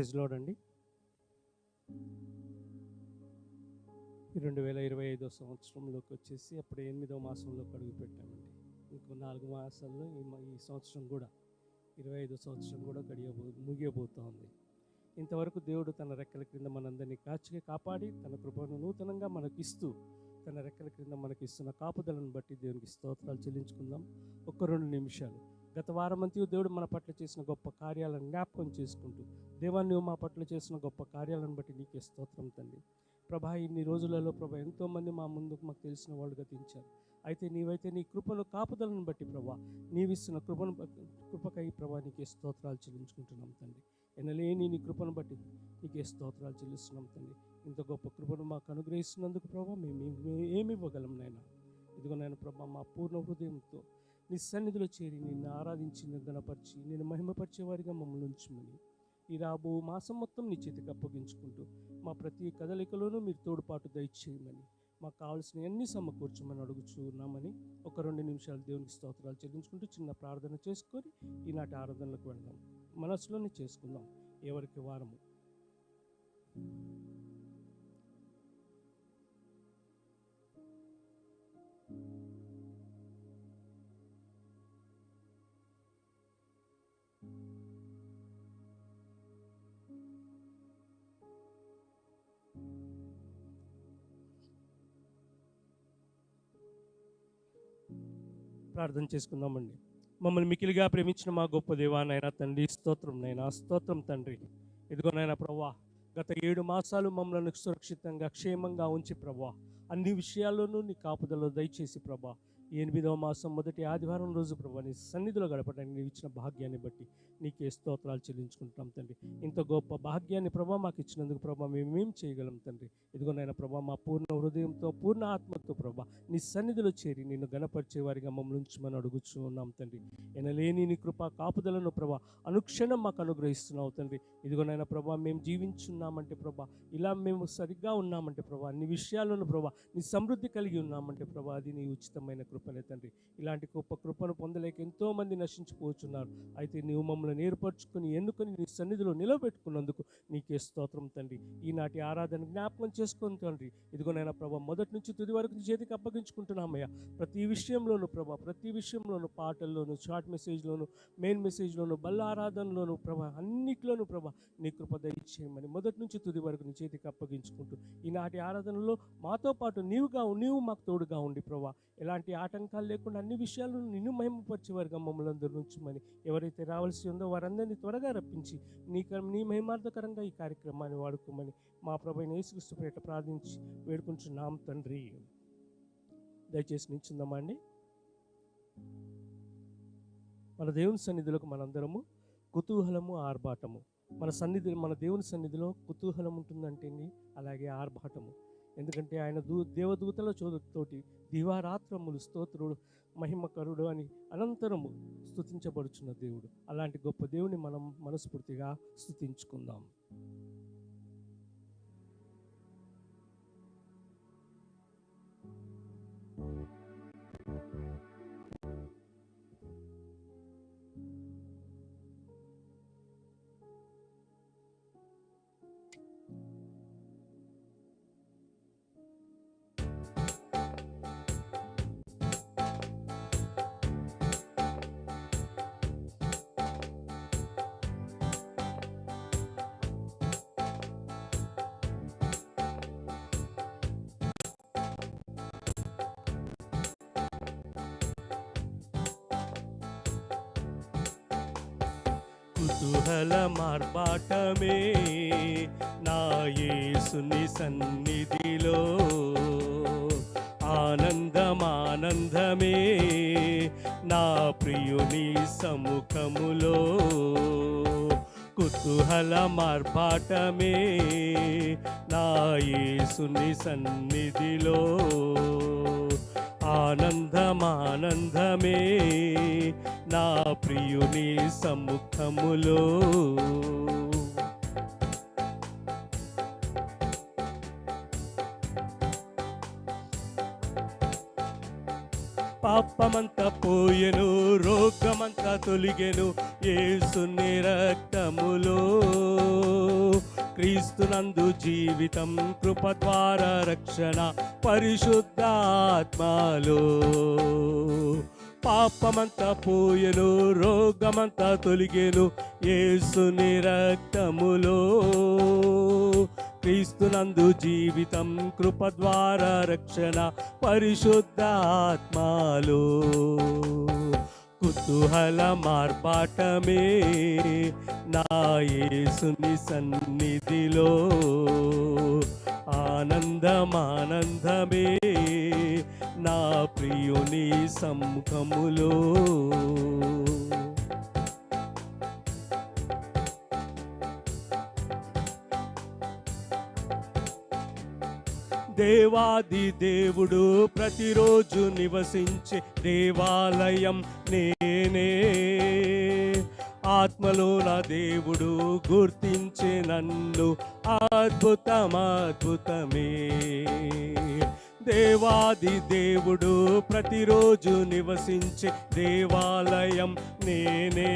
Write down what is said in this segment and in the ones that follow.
Praise lord అండి. 2025 సంవత్సరంలోకి వచ్చేసి అప్పుడు 8వ మాసంలోకి అడుగు పెట్టామండి. ఇంకో 4 మాసాల్లో ఈ సంవత్సరం కూడా 25 సంవత్సరం కూడా ముగియబోతూ ఉంది. ఇంతవరకు దేవుడు తన రెక్కల క్రింద మనందరినీ కాపాడి తన కృపను నూతనంగా మనకిస్తూ తన రెక్కల క్రింద మనకిస్తున్న కాపుదలను బట్టి దేవునికి స్తోత్రాలు చెల్లించుకుందాం. 1-2 నిమిషాలు. గత వారమంతా దేవుడు మన పట్ల చేసిన గొప్ప కార్యాలను జ్ఞాపకం చేసుకుంటూ, దేవా నువ్వు మా పట్ల చేసిన గొప్ప కార్యాలను బట్టి నీకే స్తోత్రం తండ్రి. ప్రభా, ఇన్ని రోజులలో ప్రభా ఎంతోమంది మా ముందుకు మాకు తెలిసిన వాళ్ళు గతించారు. అయితే నీవైతే నీ కృపను కాపుదలను బట్టి ప్రభా నీవిస్తున్న కృపకై ప్రభా నీకే స్తోత్రాలు చెల్లించుకుంటున్నాం తండ్రి. ఎనలేని నీ కృపను బట్టి నీకే స్తోత్రాలు చెల్లిస్తున్నాం తండ్రి. ఇంత గొప్ప కృపను మాకు అనుగ్రహిస్తున్నందుకు ప్రభా మేము ఏమి ఇవ్వగలం నాయన. ఇదిగో నాయన ప్రభా, మా పూర్ణ హృదయంతో నీ సన్నిధిలో చేరి నిన్ను ఆరాధించి గణపరిచి నేను మహిమపరిచే వారిగా మమ్మల్ని ఉంచమని ఈ రాబో మాసం మొత్తం నీ చేతికి అప్పగించుకుంటూ మా ప్రతి కదలికలోనూ మీరు తోడుపాటు దయచేయమని, మాకు కావాల్సిన అన్ని సమకూర్చమని అడుగుచున్నామని 1-2 నిమిషాలు దేవునికి స్తోత్రాలు చెల్లించుకుంటూ చిన్న ప్రార్థన చేసుకొని ఈనాటి ఆరాధనలకు వెళ్దాం. మనసులోనే చేసుకుందాం ఎవరికి వారము. ప్రార్థన చేసుకుందామండి. మమ్మల్ని మికిలిగా ప్రేమించిన మా గొప్ప దేవా నైనా తండ్రి, స్తోత్రం నైనా, స్తోత్రం తండ్రి. ఇదిగోనైనా ప్రభా, గత 7 మాసాలు మమ్మల్ని సురక్షితంగా క్షేమంగా ఉంచి ప్రభా అన్ని విషయాల్లోనూ నీ కాపుదలో దయచేసి ప్రభా 8వ మాసం మొదటి ఆదివారం రోజు ప్రభా నీ సన్నిధిలో గడపడానికి నీవు ఇచ్చిన భాగ్యాన్ని బట్టి నీకే స్తోత్రాలు చెల్లించుకుంటాం తండ్రి. ఇంత గొప్ప భాగ్యాన్ని ప్రభా మాకు ఇచ్చినందుకు ప్రభా మేమేం చేయగలం తండ్రి. ఇదిగోనైనా ప్రభా మా పూర్ణ హృదయంతో పూర్ణ ఆత్మతో ప్రభా నీ సన్నిధిలో చేరి నిన్ను గణపరిచే వారిగా మమ్మల్ని ఉంచమని అడుగుచూ ఉన్నాం తండ్రి. ఎనలేని నీ కృపా కాపుదలను ప్రభా అనుక్షణం మాకు అనుగ్రహిస్తున్నావు తండ్రి. ఇదిగోనైనా ప్రభా మేము జీవించున్నామంటే ప్రభా, ఇలా మేము సరిగ్గా ఉన్నామంటే ప్రభా, అన్ని విషయాలను ప్రభా నీ సమృద్ధి కలిగి ఉన్నామంటే ప్రభా అది నీ ఉచితమైన కృపనే తండ్రి. ఇలాంటి గొప్ప కృపను పొందలేక ఎంతోమంది నశించిపోతున్నారు. అయితే నీవు మమ్మల్ని ఏర్పరచుకుని ఎన్నుకొని నీ సన్నిధిలో నిలబెట్టుకున్నందుకు నీకే స్తోత్రం తండ్రి. ఈనాటి ఆరాధన జ్ఞాపకం చేసుకొని తండ్రి. ఇదిగోనైనా ప్రభా మొదటి నుంచి తుది వరకు నీ చేతికి అప్పగించుకుంటున్నామయ్యా. ప్రతి విషయంలోనూ ప్రభా, ప్రతి విషయంలోనూ, పాటల్లోనూ, షార్ట్ మెసేజ్లోను, మెయిన్ మెసేజ్లోను, బల్ల ఆరాధనలోను ప్రభా అన్నిట్లోనూ ప్రభా నీ కృప దయచేయమని మొదటి నుంచి తుది వరకు నీ చేతికి అప్పగించుకుంటూ ఈనాటి ఆరాధనలో మాతో పాటు నీవు మాకు తోడుగా ఉండి ప్రభా ఎలాంటి ఆటంకాలు లేకుండా అన్ని విషయాలను నిన్ను మహిమపరిచేవారుగా మమ్మల్ని అందరూ ఉంచమని, ఎవరైతే రావాల్సి ఉందో వారందరినీ త్వరగా రప్పించి నీ మహిమార్థకరంగా ఈ కార్యక్రమాన్ని వాడుకోమని మా ప్రభువైన యేసుక్రీస్తు పేరిట ప్రార్థించి వేడుకుంటున్నాం తండ్రి. దయచేసి నిల్చుందామా అండి. మన దేవుని సన్నిధిలోకి మనందరము కుతూహలము, ఆర్భాటము. మన దేవుని సన్నిధిలో కుతూహలం ఉంటుందంటే అలాగే ఆర్భాటము. ఎందుకంటే ఆయన దేవదూతల తోటి దివారాత్రములు స్తోత్రుడు, మహిమకరుడు అని అనంతరము స్తుతించబడుచున్న దేవుడు. అలాంటి గొప్ప దేవుని మనం మనస్ఫూర్తిగా స్తుతించుకుందాం. కుతూహల మార్పాటమే నా యేసుని సన్నిధిలో, ఆనందమే నా ప్రియుని సముఖములో. కుతూహల మార్పాటమే నా యేసుని సన్నిధిలో, ఆనందమే నా ప్రియుని సముఖములో. పాపమంతా పోయెను, రోగమంతా తొలిగెను యేసుని రక్తములో. క్రీస్తునందు జీవితం, కృప ద్వారా రక్షణ, పరిశుద్ధాత్మలో పాపమంతా పోయెను, రోగమంతా తొలిగెను యేసుని రక్తములో. క్రీస్తునందు జీవితం, కృప ద్వారా రక్షణ, పరిశుద్ధాత్మలో కుతూహల మార్పాటమే నా యేసుని సన్నిధిలో. ఆనందమానందమే నా ప్రియుని సముఖములో. దేవాది దేవుడు ప్రతిరోజు నివసించే దేవాలయం నేనే. ఆత్మలో నా దేవుడు గుర్తించే నన్ను, అద్భుతమే. దేవాది దేవుడు ప్రతిరోజు నివసించే దేవాలయం నేనే.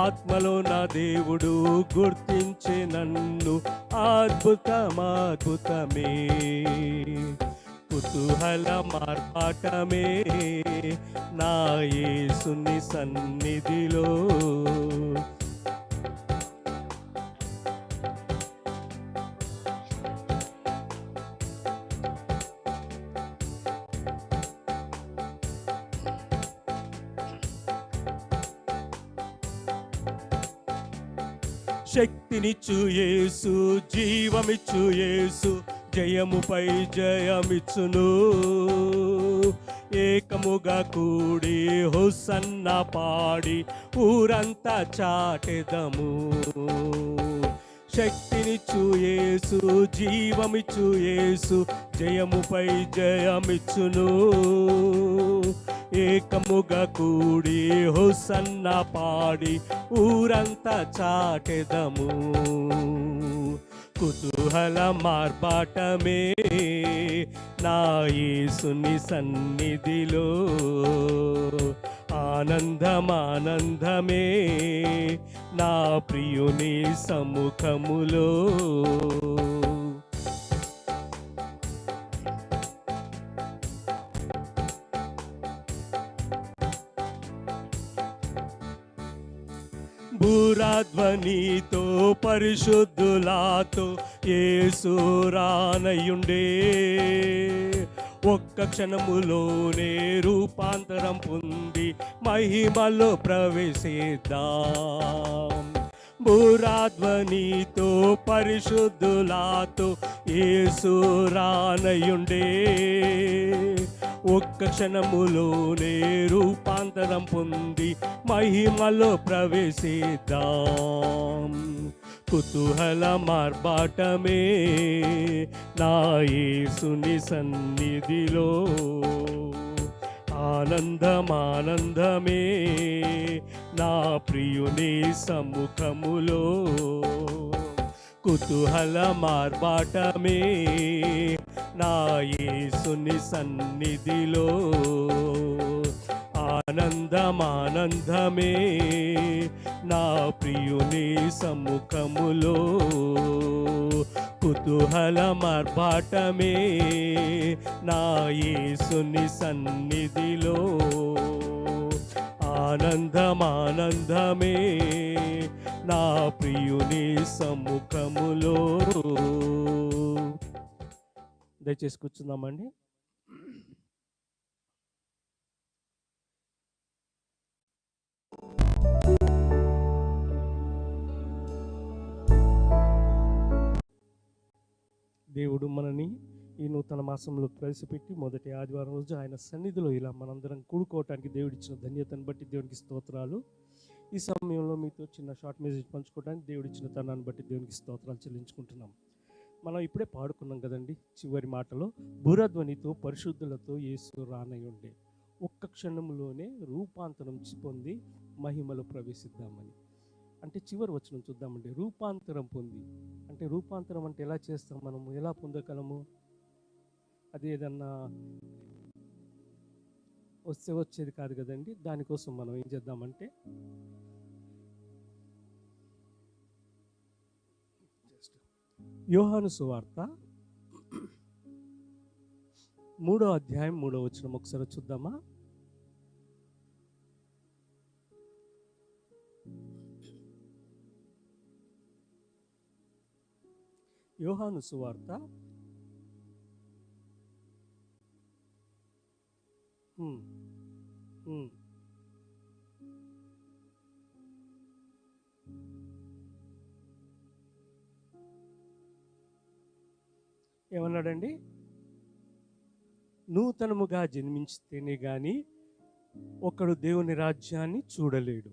ఆత్మలో నా దేవుడు గుర్తించే నన్ను, అద్భుతమే. కుతూహల మార్పాటమే నా యేసుని సన్నిధిలో. శక్తినిచ్చు యేసు, జీవమిచ్చు యేసు, జయముపై జయమిచ్చును. ఏకముగా కూడి హోసన్న పాడి ఊరంతా చాటెదము. శక్తినిచ్చు యేసు, జీవమిచ్చు యేసు, జయముపై జయమిచ్చును. ఏకముగా కూడి హోసన్న పాడి ఊరంతా చాటెదము. కుతూహల మార్పాటమే నా యేసుని సన్నిధిలో. ఆనందమానందమే నా ప్రియుని సముఖములో. భూరాధ్వనితో పరిశుద్ధులాతో యేసు రానయుండే. ఒక్క క్షణములోనే రూపాంతరం పొంది మహిమలో ప్రవేశిద్దాం. భూరాధ్వనితో పరిశుద్ధులాతో యేసు రానయుండే. ఒక్క క్షణములోనే రూపాంతరం పొంది మహిమలో ప్రవేశిద్దాం. కుతూహల మార్బాటమే నా యేసుని సన్నిధిలో. ఆనందమానందమే నా ప్రియుని సముఖములో. కుతూహల మార్బాటమే నా యేసుని సన్నిధిలో. ఆనందమానందమే నా ప్రియుని సముఖములో. కుతూహల మార్బాటమే నా యేసుని సన్నిధిలో. ఆనందమానందమే నా ప్రియుని సముఖములో. దయచేసి కూర్చుందామండి. దేవుడు మనని ఈ నూతన మాసంలో ప్రవేశపెట్టి మొదటి ఆదివారం రోజు ఆయన సన్నిధిలో ఇలా మనందరం కూడుకోవటానికి దేవుడిచ్చిన ధన్యతను బట్టి దేవునికి స్తోత్రాలు. ఈ సమయంలో మీతో చిన్న షార్ట్ మెసేజ్ పంచుకోవడానికి దేవుడిచ్చిన తనాన్ని బట్టి దేవునికి స్తోత్రాలు చెల్లించుకుంటున్నాం. మనం ఇప్పుడే పాడుకున్నాం కదండి చివరి మాటలో, భూరధ్వనితో పరిశుద్ధులతో యేసు రానయుండే. ఒక్క క్షణంలోనే రూపాంతరం పొంది మహిమలో ప్రవేశిద్దామని. అంటే చివరి వచనం చూద్దామండి. రూపాంతరం పొంది అంటే రూపాంతరం అంటే ఎలా చేస్తాం, మనము ఎలా పొందగలము? అది ఏదన్నా వచ్చేది కాదు కదండి. దానికోసం మనం ఏం చేద్దామంటే యోహాను సువార్త 3వ అధ్యాయం 3వ వచనం ఒకసారి చూద్దామా? యోహాను సువార్త ఉమ్, ఉమ్. ఏమన్నాడండి? నూతనముగా జన్మించితేనే కానీ ఒకడు దేవుని రాజ్యాన్ని చూడలేడు,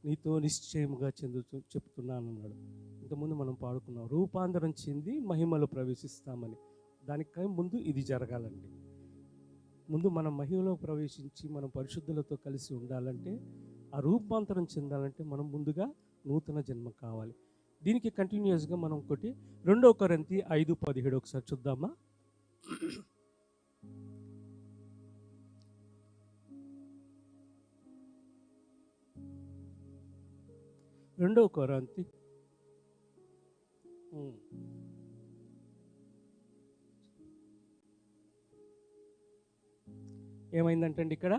నీతో నిశ్చయముగా చెప్తున్నాను అన్నాడు. ఇంతకుముందు మనం పాడుకున్నాం, రూపాంతరం చెంది మహిమలో ప్రవేశిస్తామని. దానికై ముందు ఇది జరగాలండి. ముందు మనం మహిమలో ప్రవేశించి మనం పరిశుద్ధులతో కలిసి ఉండాలంటే, ఆ రూపాంతరం చెందాలంటే మనం ముందుగా నూతన జన్మ కావాలి. దీనికి కంటిన్యూస్గా మనం ఒకటి 2 కొరింథీ 5:17 ఒకసారి చూద్దామా? 2 కొరింథీ ఏమైందంటే ఇక్కడ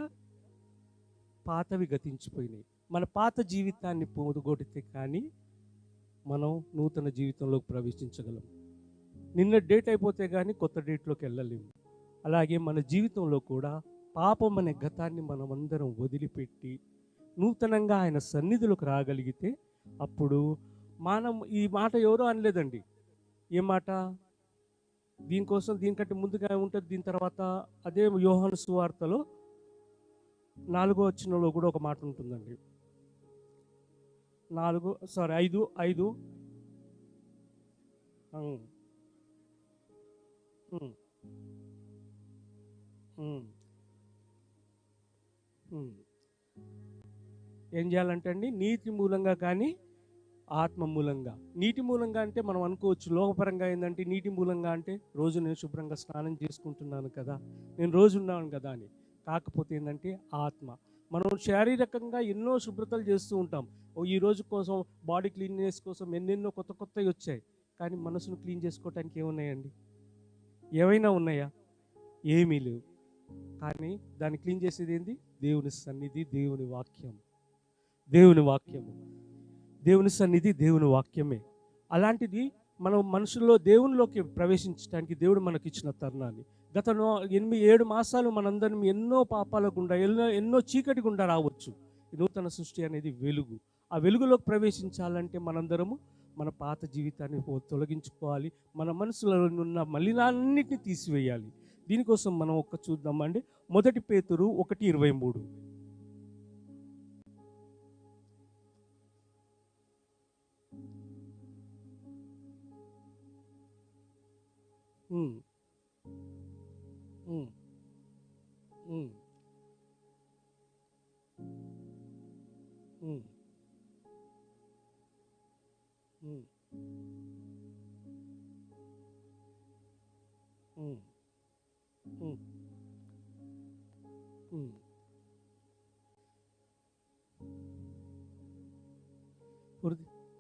పాతవి గతించిపోయినాయి. మన పాత జీవితాన్ని పోగొడితే కానీ మనం నూతన జీవితంలోకి ప్రవేశించగలం. నిన్న డేట్ అయిపోతే కానీ కొత్త డేట్లోకి వెళ్ళలేము. అలాగే మన జీవితంలో కూడా పాపం అనే గతాన్ని మనం అందరం వదిలిపెట్టి నూతనంగా ఆయన సన్నిధిలోకి రాగలిగితే అప్పుడు మనం, ఈ మాట ఎవరో అనలేదండి. ఏ మాట? దీనికంటే ముందుగా ఉంటుంది. దీని తర్వాత అదే యోహాను సువార్తలో 4వ వచనంలో కూడా ఒక మాట ఉంటుందండి. 5 ఏం చేయాలంటే అండి, నీతి మూలంగా కానీ ఆత్మ మూలంగా. నీటి మూలంగా అంటే మనం అనుకోవచ్చు, లోకపరంగా ఏంటంటే నీటి మూలంగా అంటే రోజు నేను శుభ్రంగా స్నానం చేసుకుంటున్నాను కదా, నేను రోజు ఉన్నాను కదా అని. కాకపోతే ఏంటంటే ఆత్మ, మనం శారీరకంగా ఎన్నో శుభ్రతలు చేస్తూ ఉంటాం. ఈ రోజు కోసం, బాడీ క్లీన్నెస్ కోసం ఎన్నెన్నో కొత్త కొత్తవి వచ్చాయి. కానీ మనసును క్లీన్ చేసుకోవటానికి ఏమున్నాయండి? ఏమైనా ఉన్నాయా? ఏమీ లేవు. కానీ దాన్ని క్లీన్ చేసేది ఏంది? దేవుని సన్నిధి, దేవుని వాక్యం. దేవుని వాక్యము, దేవుని సన్నిధి, దేవుని వాక్యమే. అలాంటిది మనం మనుషుల్లో దేవునిలోకి ప్రవేశించడానికి దేవుడు మనకి ఇచ్చిన తరుణాన్ని. గత 7 మాసాలు మనందరం ఎన్నో పాపాల గుండా, ఎన్నో చీకటి గుండా రావచ్చు. నూతన సృష్టి అనేది వెలుగు. ఆ వెలుగులోకి ప్రవేశించాలంటే మనందరము మన పాత జీవితాన్ని తొలగించుకోవాలి. మన మనసులో ఉన్న మలినాన్నిటిని తీసివేయాలి. దీనికోసం మనం చూద్దామండి. 1 పేతురు 1:23.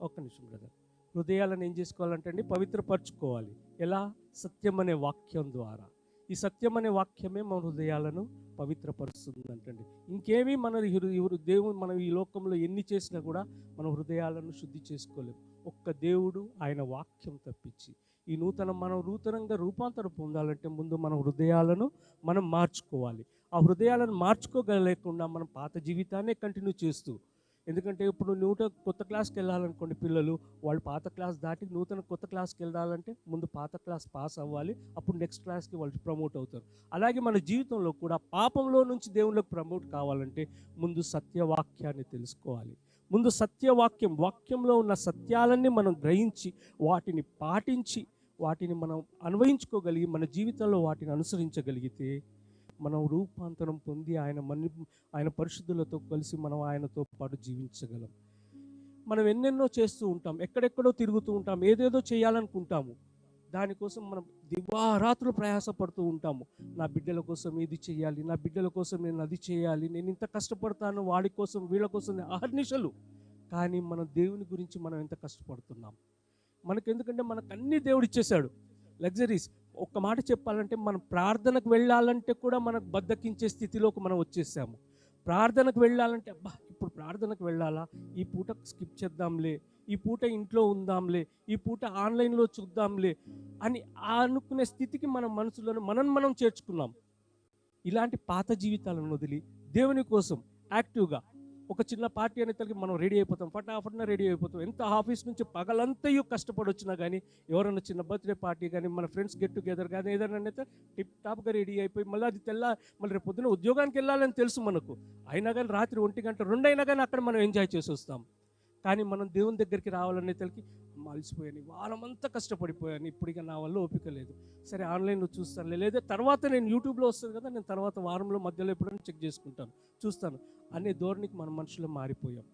ఒక్క నిమిషం బ్రదర్. హృదయాలను ఏం చేసుకోవాలంటే అండి, పవిత్రపరచుకోవాలి. ఎలా? సత్యం అనే వాక్యం ద్వారా. ఈ సత్యం అనే వాక్యమే మన హృదయాలను పవిత్రపరుస్తుంది అంటండి. ఇంకేమీ దేవుడు మనం ఈ లోకంలో ఎన్ని చేసినా కూడా మన హృదయాలను శుద్ధి చేసుకోలేము, ఒక్క దేవుడు ఆయన వాక్యం తప్పించి. ఈ మనం నూతనంగా రూపాంతరం పొందాలంటే ముందు మన హృదయాలను మనం మార్చుకోవాలి. ఆ హృదయాలను మార్చుకోగలేకుండా మనం పాత జీవితాన్నే కంటిన్యూ చేస్తూ, ఎందుకంటే ఇప్పుడు కొత్త క్లాస్కి వెళ్ళాలనుకోండి పిల్లలు, వాళ్ళు పాత క్లాస్ దాటి కొత్త క్లాస్కి వెళ్ళాలంటే ముందు పాత క్లాస్ పాస్ అవ్వాలి, అప్పుడు నెక్స్ట్ క్లాస్కి వాళ్ళు ప్రమోట్ అవుతారు. అలాగే మన జీవితంలో కూడా పాపంలో నుంచి దేవుళ్ళకి ప్రమోట్ కావాలంటే ముందు సత్యవాక్యాన్ని తెలుసుకోవాలి. ముందు వాక్యంలో ఉన్న సత్యాలన్నీ మనం గ్రహించి వాటిని పాటించి వాటిని మనం అన్వయించుకోగలిగి మన జీవితంలో వాటిని అనుసరించగలిగితే మనం రూపాంతరం పొంది ఆయన పరిశుద్ధులతో కలిసి మనం ఆయనతో పాటు జీవించగలం. మనం ఎన్నెన్నో చేస్తూ ఉంటాం, ఎక్కడెక్కడో తిరుగుతూ ఉంటాం, ఏదేదో చేయాలనుకుంటాము. దానికోసం మనం దివారాత్రులు ప్రయాసపడుతూ ఉంటాము. నా బిడ్డల కోసం ఇది చేయాలి, నా బిడ్డల కోసం నేను అది చేయాలి, నేను ఇంత కష్టపడతాను, వాడి కోసం వీళ్ళ కోసం అహర్నిశలు. కానీ మన దేవుని గురించి మనం ఎంత కష్టపడుతున్నాం? మనకెందుకంటే మనకు అన్ని దేవుడు ఇచ్చేశాడు, లగ్జరీస్. ఒక్క మాట చెప్పాలంటే మనం ప్రార్థనకు వెళ్ళాలంటే కూడా మనకు బద్దకించే స్థితిలోకి మనం వచ్చేసాము. ప్రార్థనకు వెళ్ళాలంటే అబ్బా ఇప్పుడు ప్రార్థనకు వెళ్ళాలా, ఈ పూట స్కిప్ చేద్దాంలే, ఈ పూట ఇంట్లో ఉందాంలే, ఈ పూట ఆన్లైన్లో చూద్దాంలే అని అనుకునే స్థితికి మన మనసులను మనం చేర్చుకున్నాం. ఇలాంటి పాత జీవితాలను వదిలి దేవుని కోసం యాక్టివ్గా ఒక చిన్న పార్టీ అనే తలకి మనం రెడీ అయిపోతాం, ఫటాఫట్న రెడీ అయిపోతాం. ఎంత ఆఫీస్ నుంచి పగలంతయు కష్టపడి వచ్చినా కానీ, ఎవరైనా చిన్న బర్త్డే పార్టీ కానీ, మన ఫ్రెండ్స్ గెట్ టుగెదర్ కానీ ఏదైనా అయితే టిప్ టాప్గా రెడీ అయిపోయి మళ్ళీ అది మళ్ళీ రేపు పొద్దున్న ఉద్యోగానికి వెళ్ళాలని తెలుసు మనకు, అయినా కానీ రాత్రి 1 గంట 2 అయినా కానీ అక్కడ మనం ఎంజాయ్ చేసి వస్తాం. కానీ మనం దేవుని దగ్గరికి రావాలనే తలకి అలసిపోయాను, వారమంతా కష్టపడిపోయాను, ఇప్పుడు ఇక నా వల్ల ఓపిక లేదు, సరే ఆన్లైన్లో చూస్తాను, లేదా తర్వాత నేను యూట్యూబ్లో వస్తుంది కదా, నేను తర్వాత వారంలో మధ్యలో ఎప్పుడైనా చెక్ చేసుకుంటాను, చూస్తాను అనే ధోరణికి మన మనుషులు మారిపోయాం.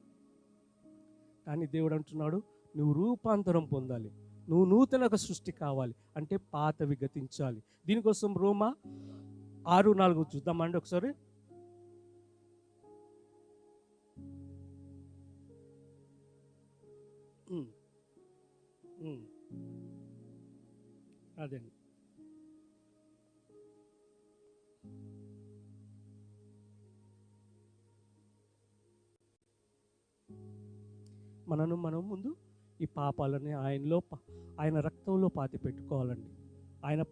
కానీ దేవుడు అంటున్నాడు, నువ్వు రూపాంతరం పొందాలి, నువ్వు నూతన సృష్టి కావాలి అంటే పాతవి గతించాలి. దీనికోసం రోమా 6:4 చూద్దామండి ఒకసారి. అదే మనం ముందు ఈ పాపాలని ఆయన రక్తంలో పాతి పెట్టుకోవాలండి. ఆయన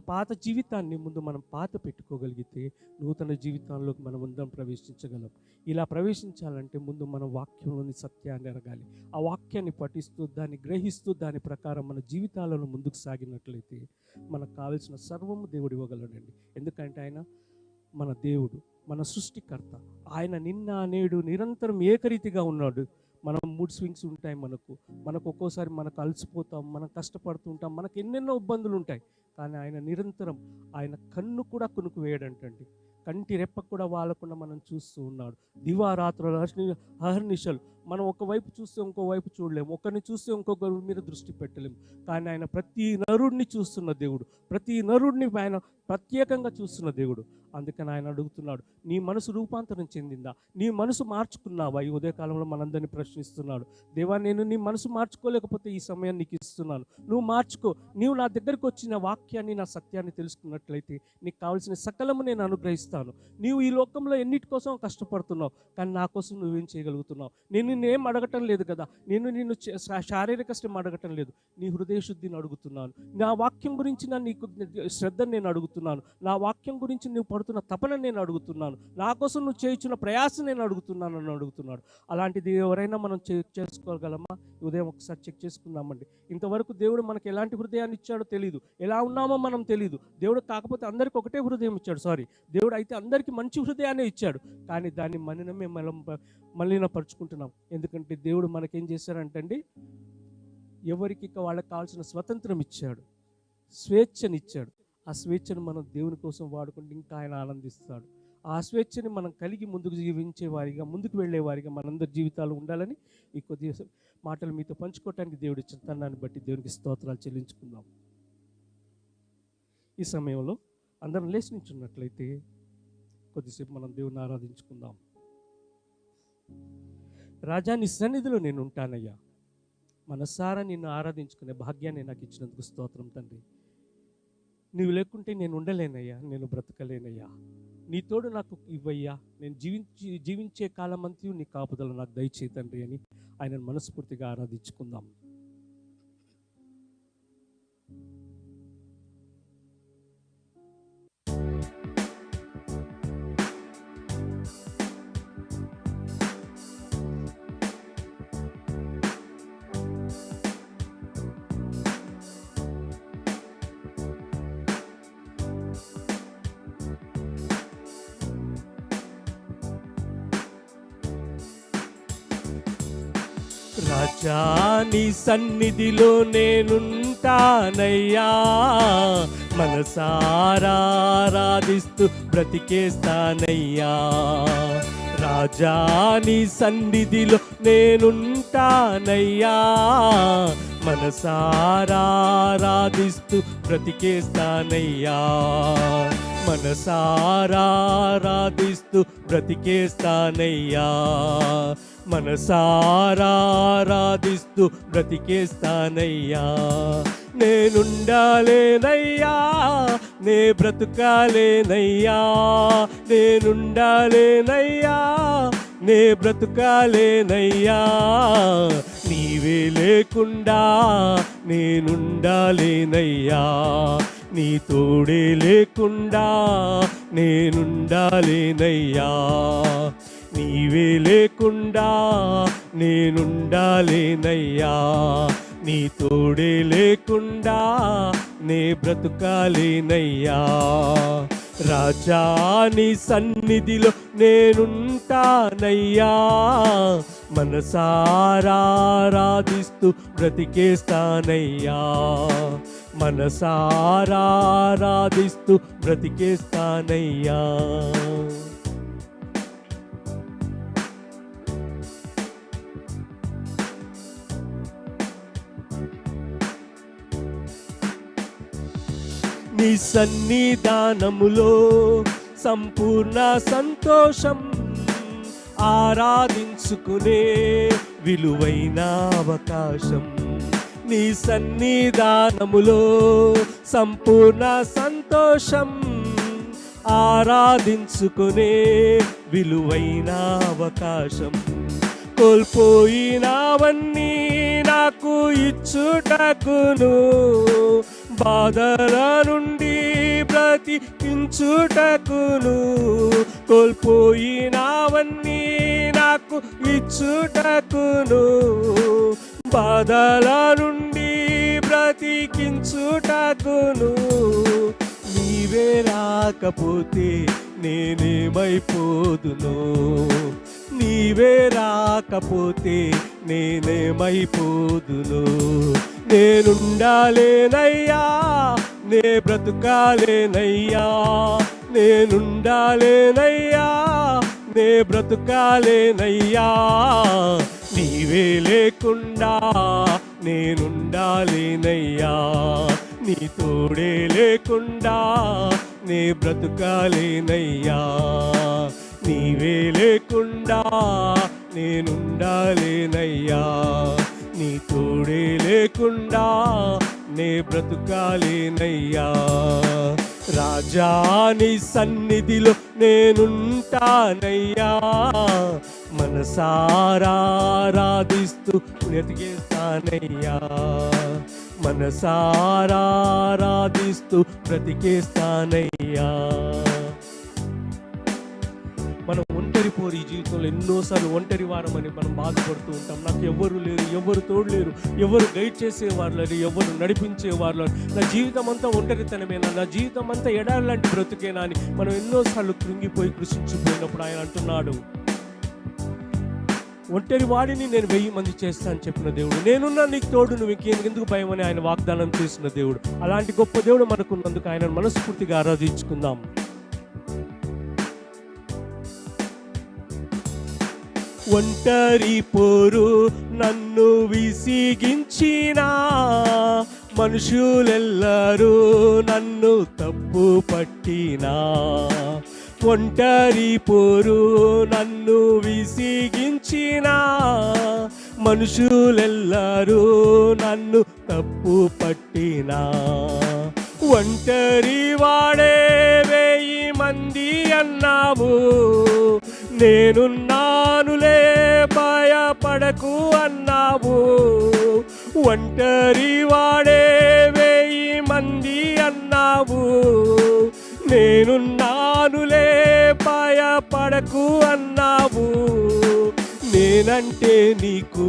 పాత జీవితాన్ని ముందు మనం పాత పెట్టుకోగలిగితే నూతన జీవితంలోకి మనం ముందు ప్రవేశించగలం. ఇలా ప్రవేశించాలంటే ముందు మన వాక్యంలోని సత్యాన్ని ఎరగాలి, ఆ వాక్యాన్ని పఠిస్తూ దాన్ని గ్రహిస్తూ దాని ప్రకారం మన జీవితాలను ముందుకు సాగినట్లయితే మనకు కావలసిన సర్వము దేవుడు ఇవ్వగలడండి. ఎందుకంటే ఆయన మన దేవుడు, మన సృష్టికర్త. ఆయన నిన్న నేడు నిరంతరం ఏకరీతిగా ఉన్నాడు. మనం మూడ్ స్వింగ్స్ ఉంటాయి, మనకు ఒక్కోసారి మనకు అలసిపోతాం, మనం కష్టపడుతూ ఉంటాం, మనకు ఎన్నెన్నో ఇబ్బందులు ఉంటాయి. కానీ ఆయన నిరంతరం, ఆయన కన్ను కూడా కొనుక్కు వేయడంటండి, కంటి రెప్పకు కూడా వాలకుండా మనం చూస్తూ ఉన్నాడు. దివారాత్రులు అహర్నిశలు మనం ఒకవైపు చూస్తే ఇంకోవైపు చూడలేము, ఒకరిని చూస్తే ఇంకొకరి మీద దృష్టి పెట్టలేము. కానీ ఆయన ప్రతి నరుడిని చూస్తున్న దేవుడు, ప్రతి నరుడిని ఆయన ప్రత్యేకంగా చూస్తున్న దేవుడు. అందుకని ఆయన అడుగుతున్నాడు, నీ మనసు రూపాంతరం చెందిందా, నీ మనసు మార్చుకున్నావా? ఈ ఉదయకాలంలో మనందరినీ ప్రశ్నిస్తున్నాడు. దేవా, నేను నీ మనసు మార్చుకోలేకపోతే ఈ సమయం నీకు ఇస్తున్నాను, నువ్వు మార్చుకో. నీవు నా దగ్గరికి వచ్చిన వాక్యాన్ని, నా సత్యాన్ని తెలుసుకున్నట్లయితే నీకు కావాల్సిన సకలము నేను అనుగ్రహిస్తాను. నీవు ఈ లోకంలో ఎన్నిటి కోసం కష్టపడుతున్నావు, కానీ నా కోసం నువ్వేం చేయగలుగుతున్నావు? నేను నిన్నేం అడగటం లేదు కదా, నిన్ను శారీరక శ్రమ అడగటం లేదు, నీ హృదయ శుద్ధిని అడుగుతున్నాను. నా వాక్యం గురించి నీకు శ్రద్ధను నేను అడుగుతున్నాను, నా వాక్యం గురించి నువ్వు పడుతున్న తపన నేను అడుగుతున్నాను, నా కోసం నువ్వు చేయించిన ప్రయాసం నేను అడుగుతున్నాను అని అడుగుతున్నాడు. అలాంటిది ఎవరైనా మనం చేసుకోగలమా? ఉదయం ఒకసారి చెక్ చేసుకుందామండి. ఇంతవరకు దేవుడు మనకి ఎలాంటి హృదయాన్ని ఇచ్చాడో తెలియదు, ఎలా ఉన్నామో మనం తెలియదు. దేవుడు కాకపోతే అందరికీ ఒకటే హృదయం ఇచ్చాడు, దేవుడు అయితే అందరికీ మంచి హృదయాన్ని ఇచ్చాడు. కానీ దాన్ని మనమే మలినపరుచుకుంటున్నాం. ఎందుకంటే దేవుడు మనకేం చేశారంటండి, ఎవరికి వాళ్ళకి కావాల్సిన స్వతంత్రం ఇచ్చాడు, స్వేచ్ఛనిచ్చాడు. ఆ స్వేచ్ఛను మనం దేవుని కోసం వాడుకుంటే ఇంకా ఆయన ఆనందిస్తాడు. ఆ స్వేచ్ఛని మనం కలిగి ముందుకు జీవించే వారిగా, ముందుకు వెళ్ళే వారిగా మనందరి జీవితాలు ఉండాలని ఈ కొద్ది మాటలు మీతో పంచుకోవటానికి దేవుడు ఇచ్చిన తన్నాన్ని బట్టి దేవునికి స్తోత్రాలు చెల్లించుకుందాం. ఈ సమయంలో అందరం లేచి నిల్చున్నట్లయితే కొద్దిసేపు మనం దేవుని ఆరాధించుకుందాం. రాజా, నీ సన్నిధిలో నేను ఉంటానయ్యా, మనసారా నిన్ను ఆరాధించుకునే భాగ్యాన్ని నాకు ఇచ్చినందుకు స్తోత్రం తండ్రి. నీవు లేకుంటే నేను ఉండలేనయ్యా, నేను బ్రతకలేనయ్యా. నీ తోడు నాకు ఇవ్వయ్యా, నేను జీవించే కాలమంతా నీ కాపుదల నాకు దయచేయి తండ్రి అని ఆయనను మనస్ఫూర్తిగా ఆరాధించుకుందాం. రాజా, నీ సన్నిధిలో నేనుంటానయ్యా, మనసారా ఆరాధిస్తూ బ్రతికేస్తానయ్యా. రాజా, నీ సన్నిధిలో నేనుంటానయ్యా, మనసారా ఆరాధిస్తూ బ్రతికేస్తానయ్యా. మనసారా ఆరాధిస్తూ బ్రతికేస్తానయ్యా. మనసారా ఆరాధిస్తూ బ్రతికేస్తానయ్యా. నేనుండాలేనయ్యా, నే బ్రతుకాలేనయ్యా, నేనుండాలేనయ్యా, నే బ్రతుకాలేనయ్యా. నీవే లేకుండా నేనుండాలేనయ్యా, నీ తోడే లేకుండా నేనుండాలేనయ్యా. నీవే లేకుండా నేనుండాలేనయ్యా, నీ తోడే లేకుండా నే బ్రతుకాలేనయ్యా. రాజా నీ సన్నిధిలో నేనుంటానయ్యా, మనసారా ఆరాధిస్తూ బ్రతికేస్తానయ్యా, మనసారా ఆరాధిస్తూ బ్రతికేస్తానయ్యా. నీ సన్నిధానములో సంపూర్ణ సంతోషం, ఆరాధించుకునే విలువైన అవకాశం. నీ సన్నిధానములో సంపూర్ణ సంతోషం, ఆరాధించుకునే విలువైన అవకాశం. కోల్పోయినవన్నీ నాకు ఇచ్చుటకును, బాధల నుండి బ్రతికించుటకును. కోల్పోయినవన్నీ నాకు ఇచ్చుటకును, బాధల నుండి బ్రతికించుటకును. నీవే రాకపోతే నేనేమైపోదును, నీవే రాకపోతే నేనేమైపోదును. నేనుండాలేనయ్యా, నే బ్రతుకాలేనయ్యా, నేనుండాలేనయ్యా, నే బ్రతుకాలేనయ్యా. నీవే లేకుండా నేనుండాలేనయ్యా, నీ తోడే లేకుండా నే బ్రతుకాలేనయ్యా. నీవే లేకుండా నేనుండాలేనయ్యా, నీ తోడే లేకుండా నే బ్రతుకాలేనయ్యా. రాజా నీ సన్నిధిలో నేనుంటానయ్యా, మనసారా ఆరాధిస్తూ బ్రతికేస్తానయ్యా, మనసారా ఆరాధిస్తూ బ్రతికేస్తానయ్యా. మనం ఒంటరి పోరు ఈ జీవితంలో ఎన్నోసార్లు ఒంటరి వారమని మనం బాధపడుతూ ఉంటాం. నాకు ఎవరు లేరు, ఎవరు తోడు లేరు, ఎవరు గైడ్ చేసేవారు లేరు, ఎవరు నడిపించేవారు లేరు, నా జీవితం అంతా ఒంటరితనమేనా, నా జీవితం అంతా ఎడారి లాంటి బ్రతుకేనా అని మనం ఎన్నోసార్లు కృంగిపోయి కృషించిపోయినప్పుడు ఆయన అంటున్నాడు, ఒంటరి వాడిని నేను 1000 మంది చేస్తాను చెప్పిన దేవుడు, నేనున్నా నీకు తోడు, నువ్వు ఇంకెందుకు భయం అని ఆయన వాగ్దానం చేసిన దేవుడు. అలాంటి గొప్ప దేవుడు మనకున్నందుకు ఆయన మనస్ఫూర్తిగా ఆరాధించుకుందాం. ఒంటరి పోరు నన్ను విసిగించినా, మనుషులెల్లరూ నన్ను తప్పు పట్టినా. ఒంటరి పోరు నన్ను విసిగించినా, మనుషులెల్లరూ నన్ను తప్పు పట్టినా. ఒంటరి వాడే 1000 మంది అన్నావు, నేనున్నానులే భయపడకు అన్నావు. ఒంటరి వాడే 1000 మంది అన్నావు, నేనున్నానులే భయపడకు అన్నావు. నేనంటే నీకు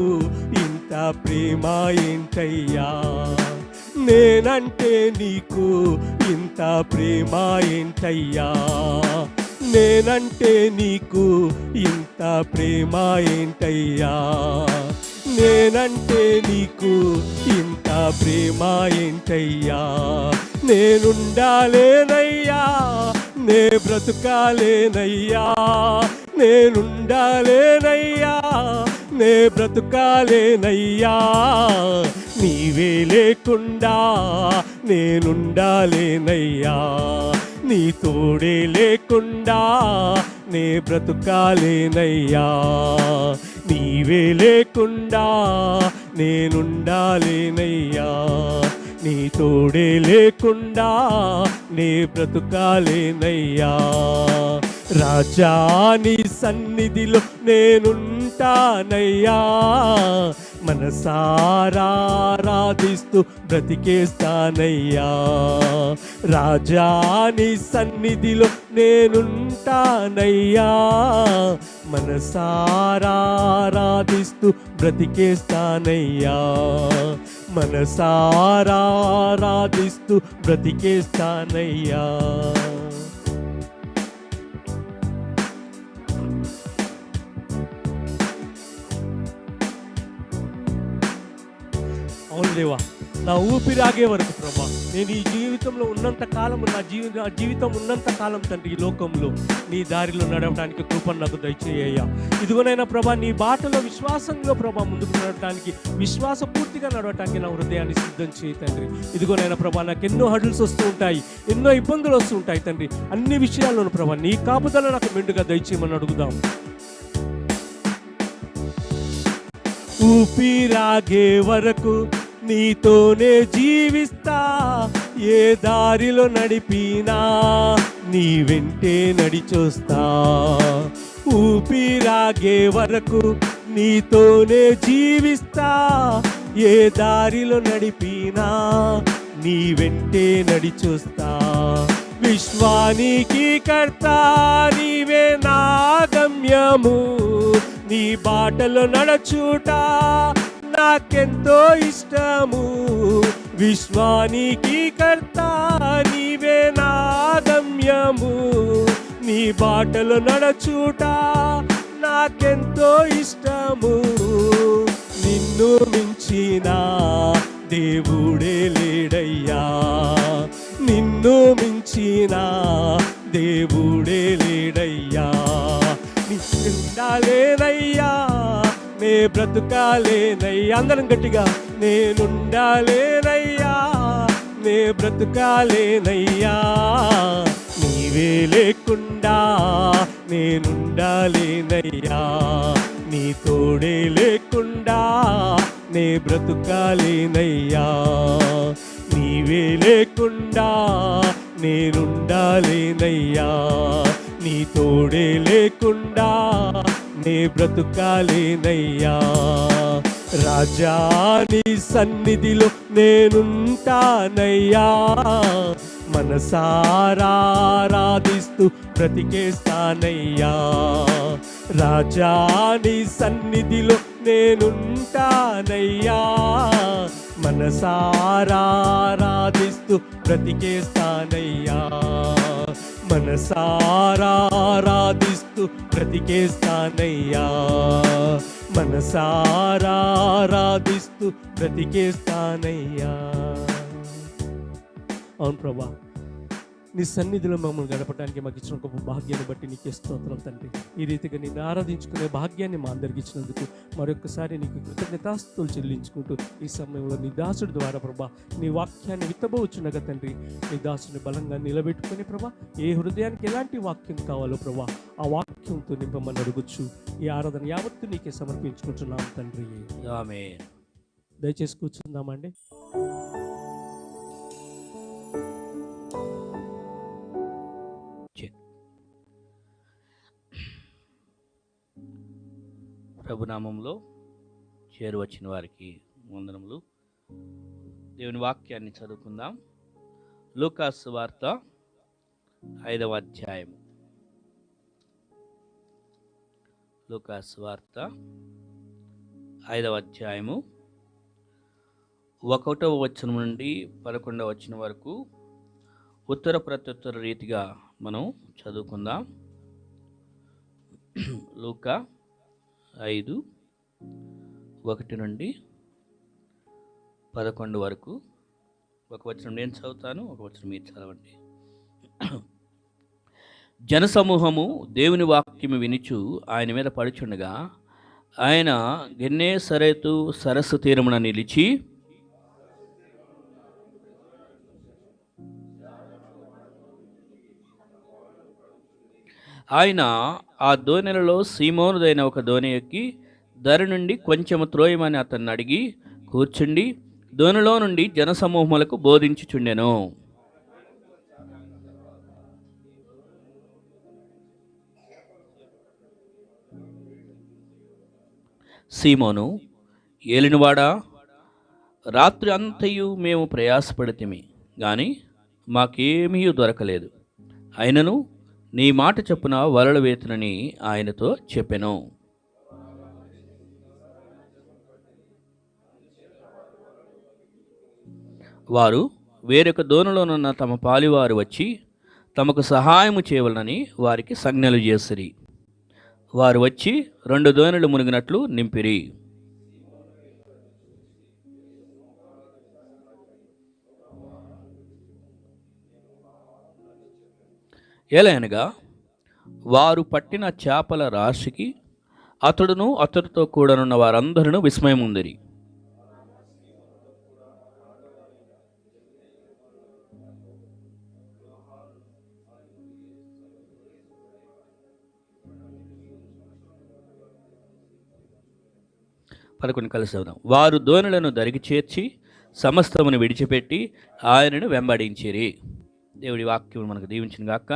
ఇంత ప్రేమ ఏంటయ్యా, నేనంటే నీకు ఇంత ప్రేమ ఏంటయ్యా, నేనంటే నీకు ఇంత ప్రేమ ఏంటయ్యా, నేనంటే నీకు ఇంత ప్రేమ ఏంటయ్యా. నేనుండాలేనయ్యా, నే బ్రతుకాలేనయ్యా, నేనుండాలేనయ్యా, నే బ్రతుకాలేనయ్యా. నీవే లేకుండా నేనుండాలేనయ్యా, నీ తోడే లేకుండా నే బ్రతుకాలేనయ్యా, నీవే లేకుండా నేనుండాలేనయ్యా, నీ తోడే లేకుండా నే బ్రతుకాలేనయ్యా. రాజా నీ సన్నిధిలో నేనుంటానయ్యా, మనసారా ఆరాధిస్తూ బ్రతికేస్తానయ్యా. రాజా నీ సన్నిధిలో నేనుంటానయ్యా, మనసారా ఆరాధిస్తూ బ్రతికేస్తానయ్యా, మనసారా ఆరాధిస్తూ బ్రతికేస్తానయ్యా. అవును దేవా, నా ఊపిరాగే వరకు ప్రభా, నేను ఈ జీవితంలో ఉన్నంత కాలం, నా జీవితం ఉన్నంత కాలం తండ్రి ఈ లోకంలో నీ దారిలో నడవడానికి కృపను నాకు దయచేయ్యా. ఇదిగోనైనా ప్రభా, నీ బాటలో విశ్వాసంలో ప్రభా ముందుకు నడవడానికి, విశ్వాసపూర్తిగా నడవటానికి నా హృదయాన్ని సిద్ధం చేయి తండ్రి. ఇదిగోనైనా ప్రభా, నాకు ఎన్నో హడిల్స్ వస్తూ ఉంటాయి, ఎన్నో ఇబ్బందులు వస్తూ ఉంటాయి తండ్రి. అన్ని విషయాల్లోనూ ప్రభా నీ కాపుదల నాకు మెండుగా దయచేయమని అడుగుదాం. ఊపిరాగే వరకు నీతోనే జీవిస్తా, ఏ దారిలో నడిపినా నీ వెంటే నడిచొస్తా. ఊపిరాగే వరకు నీతోనే జీవిస్తా, ఏ దారిలో నడిపినా నీ వెంటే నడిచొస్తా. విశ్వానికి కర్త నీవే నా గమ్యము, నీ బాటలో నడచుట నాకెంతో ఇష్టము. విశ్వానికి కర్త నీవే నా గమ్యము, నీ బాటలో నడచుట నాకెంతో ఇష్టము. నిన్ను మించిన దేవుడే లేడయ్యా, నిన్ను మించిన దేవుడే లేడయ్యా. నిన్నుండాలేనయ్యా, నే బ్రతుకాలేనయ్యా. అందరం గట్టిగా, నేనుండాలేనయ్యా, నే బ్రతుకాలేనయ్యా, నీవే లేకుండా నేనుండాలేనయ్యా, నీ తోడే లేకుండా నే బ్రతుకాలేనయ్యా, నీవే లేకుండా నేనుండాలేనయ్యా, నీ తోడే లేకుండా నే బ్రతుకాలేనయ్యా. రాజా నీ సన్నిధిలో నేనుంటానయ్యా, మనసారా ఆరాధిస్తూ బ్రతికేస్తానయ్యా. రాజా నీ సన్నిధిలో నేనుంటానయ్యా, మనసారా ఆరాధిస్తూ బ్రతికేస్తానయ్యా, మనసారా ఆరాధిస్తూ బ్రతికేస్తానయ్యా, మనసారా ఆరాధిస్తూ బ్రతికేస్తానయ్యా. అవును ప్రభా, నీ సన్నిధిలో మమ్మల్ని గడపడానికి మాకు ఇచ్చిన గొప్ప భాగ్యాన్ని బట్టి నీకే స్తోత్రం తండ్రి. ఈ రీతిగా నిన్ను ఆరాధించుకునే భాగ్యాన్ని మా అందరికి ఇచ్చినందుకు మరొకసారి నీకు కృతజ్ఞతాస్తుతులు చెల్లించుకుంటూ ఈ సమయంలో నీ దాసుడి ద్వారా ప్రభా నీ వాక్యాన్ని విత్తబోచున్నగా తండ్రి, నీ దాసుని బలంగా నిలబెట్టుకుని ప్రభా ఏ హృదయానికి ఎలాంటి వాక్యం కావాలో ప్రభా ఆ వాక్యంతో నింపమని అడుగుచ్చు. ఈ ఆరాధన యావత్తు నీకే సమర్పించుకుంటున్నాం తండ్రి. ఆమేన్. దయచేసి కూర్చుందామండి. ప్రభునామంలో చేరువచ్చిన వారికి వందనములు. దేవుని వాక్యాన్ని చదువుకుందాం. లూకాసు వార్త 5వ అధ్యాయము. లూకాసు వార్త 5వ అధ్యాయము 1వ వచనం నుండి 11వ వచనం వరకు ఉత్తర ప్రత్యుత్తర రీతిగా మనం చదువుకుందాం. లూకా 5:1 నుండి 11 వరకు. ఒక వచనం నేను చదువుతాను, ఒక వచనం మీరు చదవండి. జనసమూహము దేవుని వాక్యము వినుచు ఆయన మీద పడుచుండగా ఆయన గెన్నేసరెతు సరస్సు తీరమున నిలిచి ఆయన ఆ దోణెలలో సీమోనుదైన ఒక దోణి ఎక్కి ధర నుండి కొంచెము త్రోయమని అతన్ని అడిగి కూర్చుండి దోణిలో నుండి జనసమూహములకు బోధించుచుండెను. సీమోను, ఏలినవాడా, రాత్రి అంతయు మేము ప్రయాసపడితిమి గాని మాకేమీ దొరకలేదు. అయినను నీ మాట చొప్పున వలలు వేతునని ఆయనతో చెప్పెను. వారు వేరొక దోణిలోనున్న తమ పాలివారు వచ్చి తమకు సహాయము చేయవలనని వారికి సంజ్ఞలు చేసిరి. వారు వచ్చి 2 దోణులు మునిగినట్లు నింపిరి. ఏలయనగా వారు పట్టిన చేపల రాశికి అతడును అతడితో కూడనున్న వారందరూ విస్మయముందిరి. పదకొండు కలిసి అవుదాం. వారు దోణులను దరికి చేర్చి సమస్తమును విడిచిపెట్టి ఆయనను వెంబడించిరి. దేవుడి వాక్యం మనకు దీవించిన గాక.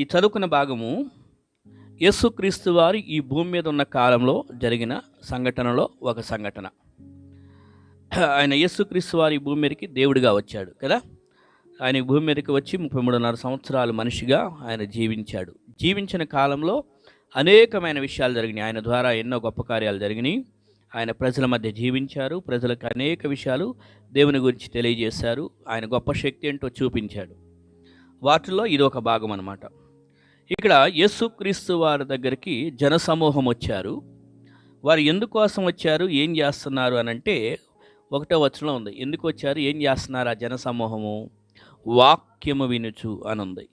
ఈ చదువుకున్న భాగము యేసుక్రీస్తు వారు ఈ భూమి మీద ఉన్న కాలంలో జరిగిన సంఘటనలో ఒక సంఘటన. ఆయన యేసుక్రీస్తు వారు ఈ భూమి మీదకి దేవుడిగా వచ్చాడు కదా. ఆయన ఈ భూమి మీదకి వచ్చి 33.5 సంవత్సరాలు మనిషిగా ఆయన జీవించాడు. జీవించిన కాలంలో అనేకమైన విషయాలు జరిగినాయి. ఆయన ద్వారా ఎన్నో గొప్ప కార్యాలు జరిగినాయి. ఆయన ప్రజల మధ్య జీవించారు. ప్రజలకు అనేక విషయాలు దేవుని గురించి తెలియజేశారు. ఆయన గొప్ప శక్తి ఏంటో చూపించాడు. వాటిలో ఇది ఒక భాగం అన్నమాట. ఇక్కడ యేసుక్రీస్తు వారి దగ్గరికి జనసమూహం వచ్చారు. వారు ఎందుకోసం వచ్చారు, ఏం చేస్తున్నారు అని అంటే 1వ వచనంలో ఉంది. ఎందుకు వచ్చారు, ఏం చేస్తున్నారు ఆ జనసమూహము? వాక్యము వినుచు అని ఉంది.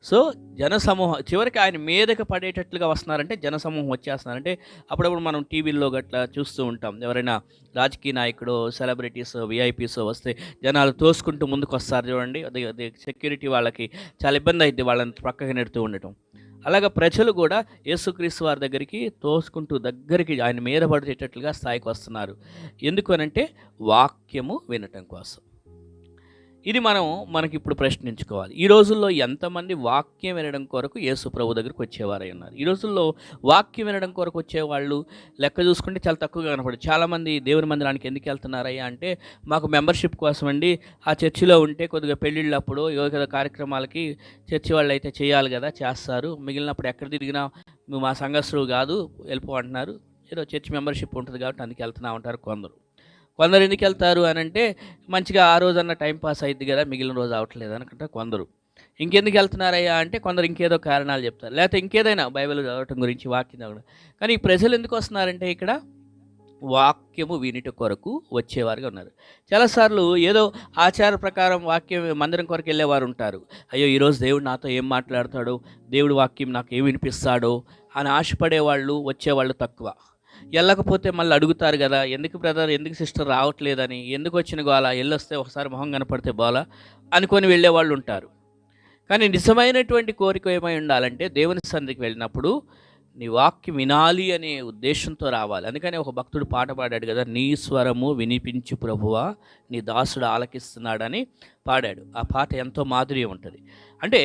సో జనసమూహం చివరికి ఆయన మీదకి పడేటట్లుగా వస్తున్నారంటే జనసమూహం వచ్చేస్తున్నారంటే అప్పుడప్పుడు మనం టీవీల్లో గట్లా చూస్తూ ఉంటాం. ఎవరైనా రాజకీయ నాయకుడు, సెలబ్రిటీస్, విఐపీస్ వస్తే జనాలు తోసుకుంటూ ముందుకు వస్తారు చూడండి. అది సెక్యూరిటీ వాళ్ళకి చాలా ఇబ్బంది అయింది వాళ్ళని పక్కకి నెడుతూ ఉండటం. అలాగే ప్రజలు కూడా యేసుక్రీస్తు వారి దగ్గరికి తోసుకుంటూ దగ్గరికి ఆయన మీద పడేటట్లుగా స్థాయికి వస్తున్నారు. ఎందుకు అనంటే వాక్యము వినటం కోసం. ఇది మనకి ఇప్పుడు ప్రశ్నించుకోవాలి. ఈ రోజుల్లో ఎంతమంది వాక్యం వినడం కొరకు యేసు ప్రభు దగ్గరికి వచ్చేవారై ఉన్నారు? ఈ రోజుల్లో వాక్యం వినడం కొరకు వచ్చేవాళ్ళు లెక్క చూసుకుంటే చాలా తక్కువగా కనపడదు. చాలామంది దేవుని మందిరానికి ఎందుకు వెళ్తున్నారయ్యా అంటే మాకు మెంబర్షిప్ కోసం అండి, ఆ చర్చిలో ఉంటే కొద్దిగా పెళ్ళిళ్ళప్పుడు యోగ కార్యక్రమాలకి చర్చి వాళ్ళు అయితే చేయాలి కదా, చేస్తారు. మిగిలినప్పుడు ఎక్కడ తిరిగినా మా సంఘస్థులు కాదు వెళ్ళిపో అంటున్నారు. ఏదో చర్చ్ మెంబర్షిప్ ఉంటుంది కాబట్టి అందుకు వెళ్తున్నా ఉంటారు కొందరు ఎందుకు వెళ్తారు అని అంటే మంచిగా ఆ రోజన్నా టైం పాస్ అయ్యిద్ది కదా, మిగిలిన రోజు అవట్లేదు అనుకుంటే కొందరు. ఇంకెందుకు వెళ్తున్నారయ్యా అంటే కొందరు ఇంకేదో కారణాలు చెప్తారు, లేకపోతే ఇంకేదైనా బైబిల్ చదవటం గురించి, వాక్యం చదవడం. కానీ ఈ ప్రజలు ఎందుకు వస్తున్నారంటే ఇక్కడ వాక్యము వినుట కొరకు వచ్చేవారుగా ఉన్నారు. చాలాసార్లు ఏదో ఆచార ప్రకారం వాక్యం మందిరం కొరకు వెళ్ళేవారు ఉంటారు. అయ్యో ఈరోజు దేవుడు నాతో ఏం మాట్లాడతాడో, దేవుడు వాక్యం నాకు ఏం వినిపిస్తాడో అని ఆశపడేవాళ్ళు వచ్చేవాళ్ళు తక్కువ. వెళ్ళకపోతే మళ్ళీ అడుగుతారు కదా, ఎందుకు బ్రదర్, ఎందుకు సిస్టర్ రావట్లేదని, ఎందుకు వచ్చిన గోలా, వెళ్ళొస్తే ఒకసారి మొహం కనపడితే బోలా అనుకొని వెళ్ళేవాళ్ళు ఉంటారు. కానీ నిజమైనటువంటి కోరిక ఏమై ఉండాలంటే దేవుని సన్నిధికి వెళ్ళినప్పుడు నీ వాక్యం వినాలి అనే ఉద్దేశంతో రావాలి. అందుకని ఒక భక్తుడు పాట పాడాడు కదా, నీ స్వరము వినిపించు ప్రభువా నీ దాసుడు ఆలకిస్తున్నాడని పాడాడు. ఆ పాట ఎంతో మాధుర్యం ఉంటుంది. అంటే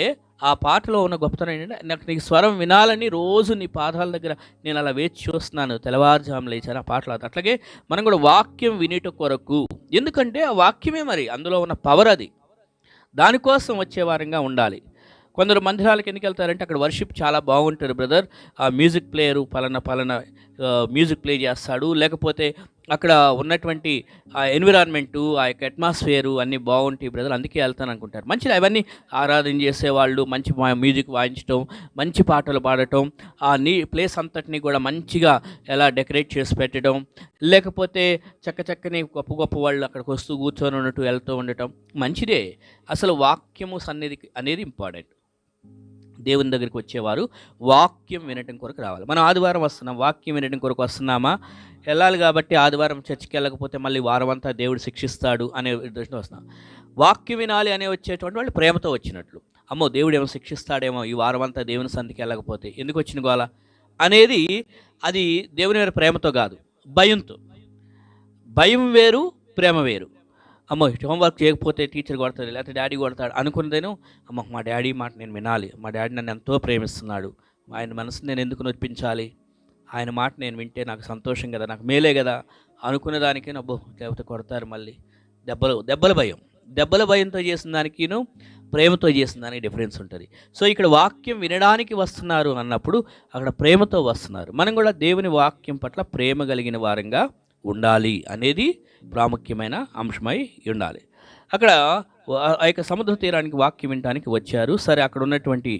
ఆ పాటలో ఉన్న గొప్పతనం ఏంటంటే నాకు నీ స్వరం వినాలని రోజు నీ పాదాల దగ్గర నేను అలా వేచి చూస్తున్నాను, తెల్లవారుజాము లేచాను ఆ పాటలు. అట్లాగే మనం కూడా వాక్యం వినేట కొరకు, ఎందుకంటే ఆ వాక్యమే మరి అందులో ఉన్న పవర్, అది దానికోసం వచ్చే వారంగా ఉండాలి. కొందరు మందిరాలకు ఎందుకు వెళ్తారంటే అక్కడ వర్షిప్ చాలా బాగుంటుంది బ్రదర్, ఆ మ్యూజిక్ ప్లేయరు పలానా మ్యూజిక్ ప్లే చేస్తాడు, లేకపోతే అక్కడ ఉన్నటువంటి ఆ ఎన్విరాన్మెంటు, ఆ యొక్క అట్మాస్ఫియరు అన్నీ బాగుంటాయి బ్రదర్, అందుకే వెళ్తాను అనుకుంటారు. మంచిది, అవన్నీ ఆరాధన చేసేవాళ్ళు మంచి మ్యూజిక్ వాయించడం, మంచి పాటలు పాడటం, ఆ ప్లేస్ అంతటిని కూడా మంచిగా ఎలా డెకరేట్ చేసి పెట్టడం, లేకపోతే చక్కని గొప్ప వాళ్ళు అక్కడికి వస్తూ కూర్చొని ఉన్నట్టు వెళ్తూ ఉండటం మంచిదే. అసలు వాక్యము సన్నిధి అనేది ఇంపార్టెంట్. దేవుని దగ్గరికి వచ్చేవారు వాక్యం వినటం కొరకు రావాలి. మనం ఆదివారం వస్తున్నాం, వాక్యం వినటం కొరకు వస్తున్నామా? వెళ్ళాలి కాబట్టి ఆదివారం చర్చికి వెళ్ళకపోతే మళ్ళీ వారం అంతా దేవుడు శిక్షిస్తాడు అనే దృష్టిలో వస్తున్నాం. వాక్యం వినాలి అనే వచ్చేటువంటి వాళ్ళు ప్రేమతో వచ్చినట్లు. అమ్మో దేవుడు ఏమో శిక్షిస్తాడేమో ఈ వారం అంతా దేవుని సన్నిధికి వెళ్ళకపోతే, ఎందుకు వచ్చిన గోల అనేది, అది దేవుని మీద ప్రేమతో కాదు, భయంతో. భయం వేరు, ప్రేమ వేరు. అమ్మో హోంవర్క్ చేయకపోతే టీచర్ కొడతాడు, లేకపోతే డాడీ కొడతాడు అనుకున్నదేను, అమ్మ మా డాడీ మాట నేను వినాలి, మా డాడీ నన్ను ఎంతో ప్రేమిస్తున్నాడు, ఆయన మనసుని నేను ఎందుకు నొప్పించాలి, ఆయన మాట నేను వింటే నాకు సంతోషం కదా, నాకు మేలే కదా అనుకునే దానికే అబ్బో లేకపోతే కొడతారు మళ్ళీ, దెబ్బల భయం. దెబ్బల భయంతో చేసిన దానికిను ప్రేమతో చేసిన దానికి డిఫరెన్స్ ఉంటుంది. సో ఇక్కడ వాక్యం వినడానికి వస్తున్నారు అన్నప్పుడు అక్కడ ప్రేమతో వస్తున్నారు. మనం కూడా దేవుని వాక్యం పట్ల ప్రేమ కలిగిన వారంగా ఉండాలి అనేది ప్రాముఖ్యమైన అంశమై ఉండాలి. అక్కడ ఆ యొక్క సముద్ర తీరానికి వాక్యం వినడానికి వచ్చారు. సరే, అక్కడ ఉన్నటువంటి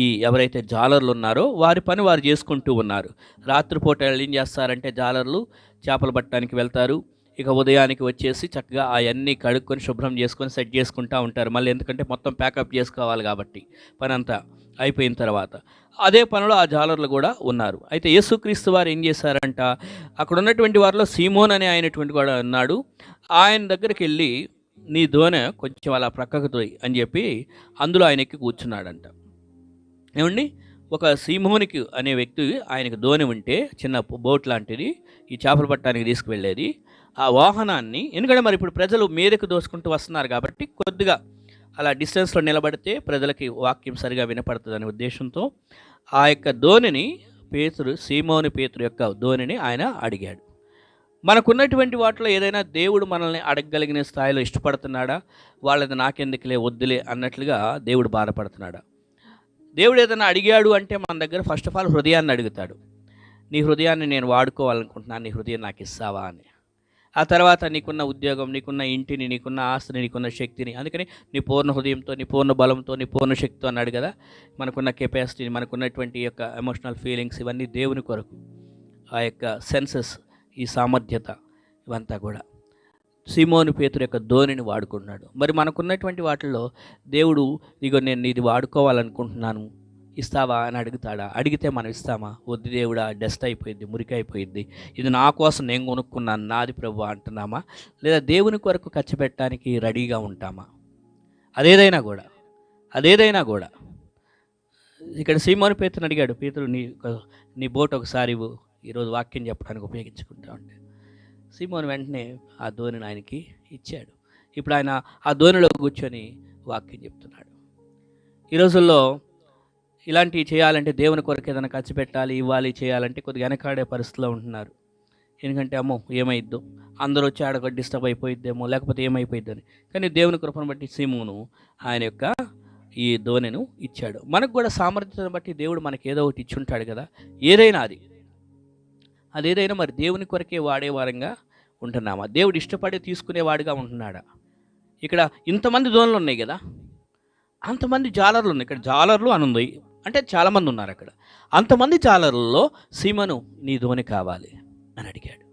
ఈ ఎవరైతే జాలర్లు ఉన్నారో వారి పని వారు చేసుకుంటూ ఉన్నారు. రాత్రిపూట ఏం చేస్తారంటే జాలర్లు చేపలు పట్టడానికి వెళ్తారు. ఇక ఉదయానికి వచ్చేసి చక్కగా అవన్నీ కడుక్కొని శుభ్రం చేసుకొని సెట్ చేసుకుంటూ ఉంటారు. మళ్ళీ ఎందుకంటే మొత్తం ప్యాకప్ చేసుకోవాలి కాబట్టి పని అంతా అయిపోయిన తర్వాత అదే పనిలో ఆ జాలర్లు కూడా ఉన్నారు. అయితే యేసుక్రీస్తు వారు ఏం చేశారంట, అక్కడ ఉన్నటువంటి వారిలో సీమోన్ అనే ఆయనటువంటి కూడా ఉన్నాడు. ఆయన దగ్గరికి వెళ్ళి నీ దోనె కొంచెం అలా ప్రక్కకు తోయి అని చెప్పి అందులో ఆయన ఎక్కి కూర్చున్నాడంట. ఏమండి, ఒక సీమోనికి అనే వ్యక్తి ఆయనకు దోణి ఉంటే చిన్న బోట్ లాంటిది ఈ చేపలు పట్టడానికి తీసుకువెళ్ళేది. ఆ వాహనాన్ని, ఎందుకంటే మరి ఇప్పుడు ప్రజలు మీదకు దోసుకుంటూ వస్తున్నారు కాబట్టి కొద్దిగా అలా డిస్టెన్స్లో నిలబడితే ప్రజలకి వాక్యం సరిగా వినపడుతుందనే ఉద్దేశంతో ఆ యొక్క దోణిని సీమోని పేతురు యొక్క దోణిని ఆయన అడిగాడు. మనకున్నటువంటి వాటిలో ఏదైనా దేవుడు మనల్ని అడగగలిగిన స్థాయిలో ఇష్టపడుతున్నాడా, వాళ్ళది నాకెందుకులే వద్దులే అన్నట్లుగా దేవుడు బాధపడుతున్నాడా? దేవుడు ఏదైనా అడిగాడు అంటే మన దగ్గర ఫస్ట్ ఆఫ్ ఆల్ హృదయాన్ని అడుగుతాడు. నీ హృదయాన్ని నేను వాడుకోవాలనుకుంటున్నాను, నీ హృదయం నాకు ఇస్తావా అని. ఆ తర్వాత నీకున్న ఉద్యోగం, నీకున్న ఇంటిని, నీకున్న ఆస్తిని, నీకున్న శక్తిని, అందుకని నీ పూర్ణ హృదయంతో, నీ పూర్ణ బలంతో, నీ పూర్ణ శక్తితో అన్నాడు కదా. మనకున్న కెపాసిటీని, మనకున్నటువంటి యొక్క ఎమోషనల్ ఫీలింగ్స్ ఇవన్నీ దేవుని కొరకు. ఆ యొక్క సెన్సెస్, ఈ సామర్థ్యత ఇవంతా కూడా సీమోను పేతురు యొక్క ధోనిని వాడుకున్నాడు. మరి మనకున్నటువంటి వాటిల్లో దేవుడు ఇగో నేను ఇది వాడుకోవాలనుకుంటున్నాను ఇస్తావా అని అడుగుతాడా? అడిగితే మనం ఇస్తామా? వద్దు దేవుడా, డస్ట్ అయిపోయింది, మురికి అయిపోయింది, ఇది నా కోసం నేను కొనుక్కున్నాను, నాది ప్రభు అంటున్నామా? లేదా దేవుని కొరకు ఖర్చు పెట్టడానికి రెడీగా ఉంటామా? అదేదైనా కూడా ఇక్కడ సీమోను పేతురుని అడిగాడు, పేతురు నీ బోట్ ఒకసారి ఈరోజు వాక్యం చెప్పడానికి ఉపయోగించుకుంటా ఉంటే సీమోను వెంటనే ఆ ధోనిని ఆయనకి ఇచ్చాడు. ఇప్పుడు ఆయన ఆ ధోనిలో కూర్చొని వాక్యం చెప్తున్నాడు. ఈ రోజుల్లో ఇలాంటివి చేయాలంటే, దేవుని కొరకు ఏదైనా ఖర్చు పెట్టాలి, ఇవ్వాలి, చేయాలంటే కొద్దిగా వెనకాడే పరిస్థితిలో ఉంటున్నారు. ఎందుకంటే అమ్మో ఏమైద్దో, అందరూ వచ్చి ఆడ డిస్టర్బ్ అయిపోయిద్దేమో, లేకపోతే ఏమైపోయిద్దని. కానీ దేవుని కృపను బట్టి సీమోను ఆయన యొక్క ఈ ధోనిను ఇచ్చాడు. మనకు కూడా సామర్థ్యతను బట్టి దేవుడు మనకి ఏదో ఒకటి ఇచ్చుంటాడు కదా. అదేదైనా మరి దేవుని కొరకే వాడేవారంగా ఉంటున్నామా? దేవుడు ఇష్టపడి తీసుకునేవాడుగా ఉంటున్నాడా? ఇక్కడ ఇంతమంది ధోనులు ఉన్నాయి కదా, అంతమంది జాలర్లు ఉన్నాయి. ఇక్కడ జాలర్లు అని ఉంది అంటే చాలామంది ఉన్నారు అక్కడ. అంతమంది జాలర్లలో సీమోను నీ ధోని కావాలి అని అడిగాడు.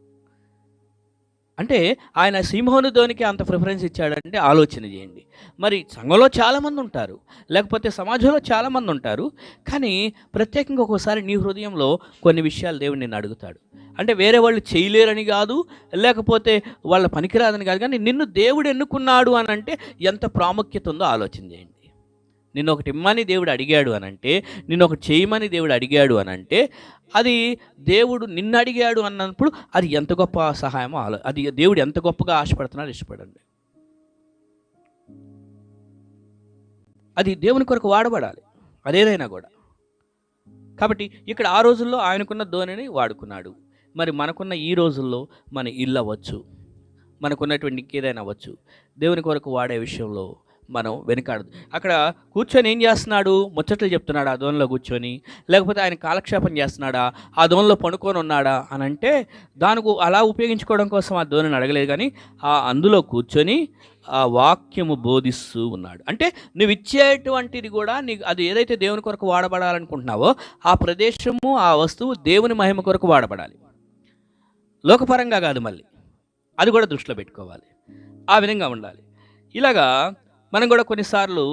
అంటే ఆయన సింహోను ధోనికి అంత ప్రిఫరెన్స్ ఇచ్చాడంటే ఆలోచన చేయండి. మరి సంఘంలో చాలామంది ఉంటారు, లేకపోతే సమాజంలో చాలామంది ఉంటారు, కానీ ప్రత్యేకంగా ఒక్కోసారి నీ హృదయంలో కొన్ని విషయాలు దేవుడు నిన్ను అడుగుతాడు. అంటే వేరే వాళ్ళు చేయలేరని కాదు, లేకపోతే వాళ్ళ పనికిరాదని కాదు, కానీ నిన్ను దేవుడు ఎన్నుకున్నాడు అని అంటే ఎంత ప్రాముఖ్యత ఉందో ఆలోచన చేయండి. నిన్ను ఒకటి ఇమ్మని దేవుడు అడిగాడు అనంటే, నిన్ను ఒకటి చేయమని దేవుడు అడిగాడు అనంటే, అది దేవుడు నిన్ను అడిగాడు అన్నప్పుడు అది ఎంత గొప్ప సహాయమో అది దేవుడు ఎంత గొప్పగా ఆశపడుతున్నాడు ఇష్టపడండి. అది దేవుని కొరకు వాడబడాలి అదేదైనా కూడా. కాబట్టి ఇక్కడ ఆ రోజుల్లో ఆయనకున్న ధోనిని వాడుకున్నాడు. మరి మనకున్న ఈ రోజుల్లో మన ఇల్లు అవ్వచ్చు, మనకున్నటువంటి ఇంకేదైనా అవ్వచ్చు, దేవుని కొరకు వాడే విషయంలో మనం వెనకాడదు. అక్కడ కూర్చొని ఏం చేస్తున్నాడు? ముచ్చట్లు చెప్తున్నాడా ఆ ధోనిలో కూర్చొని? లేకపోతే ఆయన కాలక్షేపం చేస్తున్నాడా? ఆ ధోనిలో పడుకొని ఉన్నాడా అని అంటే దానికి అలా ఉపయోగించుకోవడం కోసం ఆ ధోనిని అడగలేదు, కానీ అందులో కూర్చొని ఆ వాక్యము బోధిస్తూ ఉన్నాడు. అంటే నువ్వు ఇచ్చేటువంటిది కూడా నీకు అది ఏదైతే దేవుని కొరకు వాడబడాలనుకుంటున్నావో ఆ ప్రదేశము, ఆ వస్తువు దేవుని మహిమ కొరకు వాడబడాలి, లోకపరంగా కాదు. మళ్ళీ అది కూడా దృష్టిలో పెట్టుకోవాలి, ఆ విధంగా ఉండాలి. ఇలాగా మనం కూడా కొన్నిసార్లు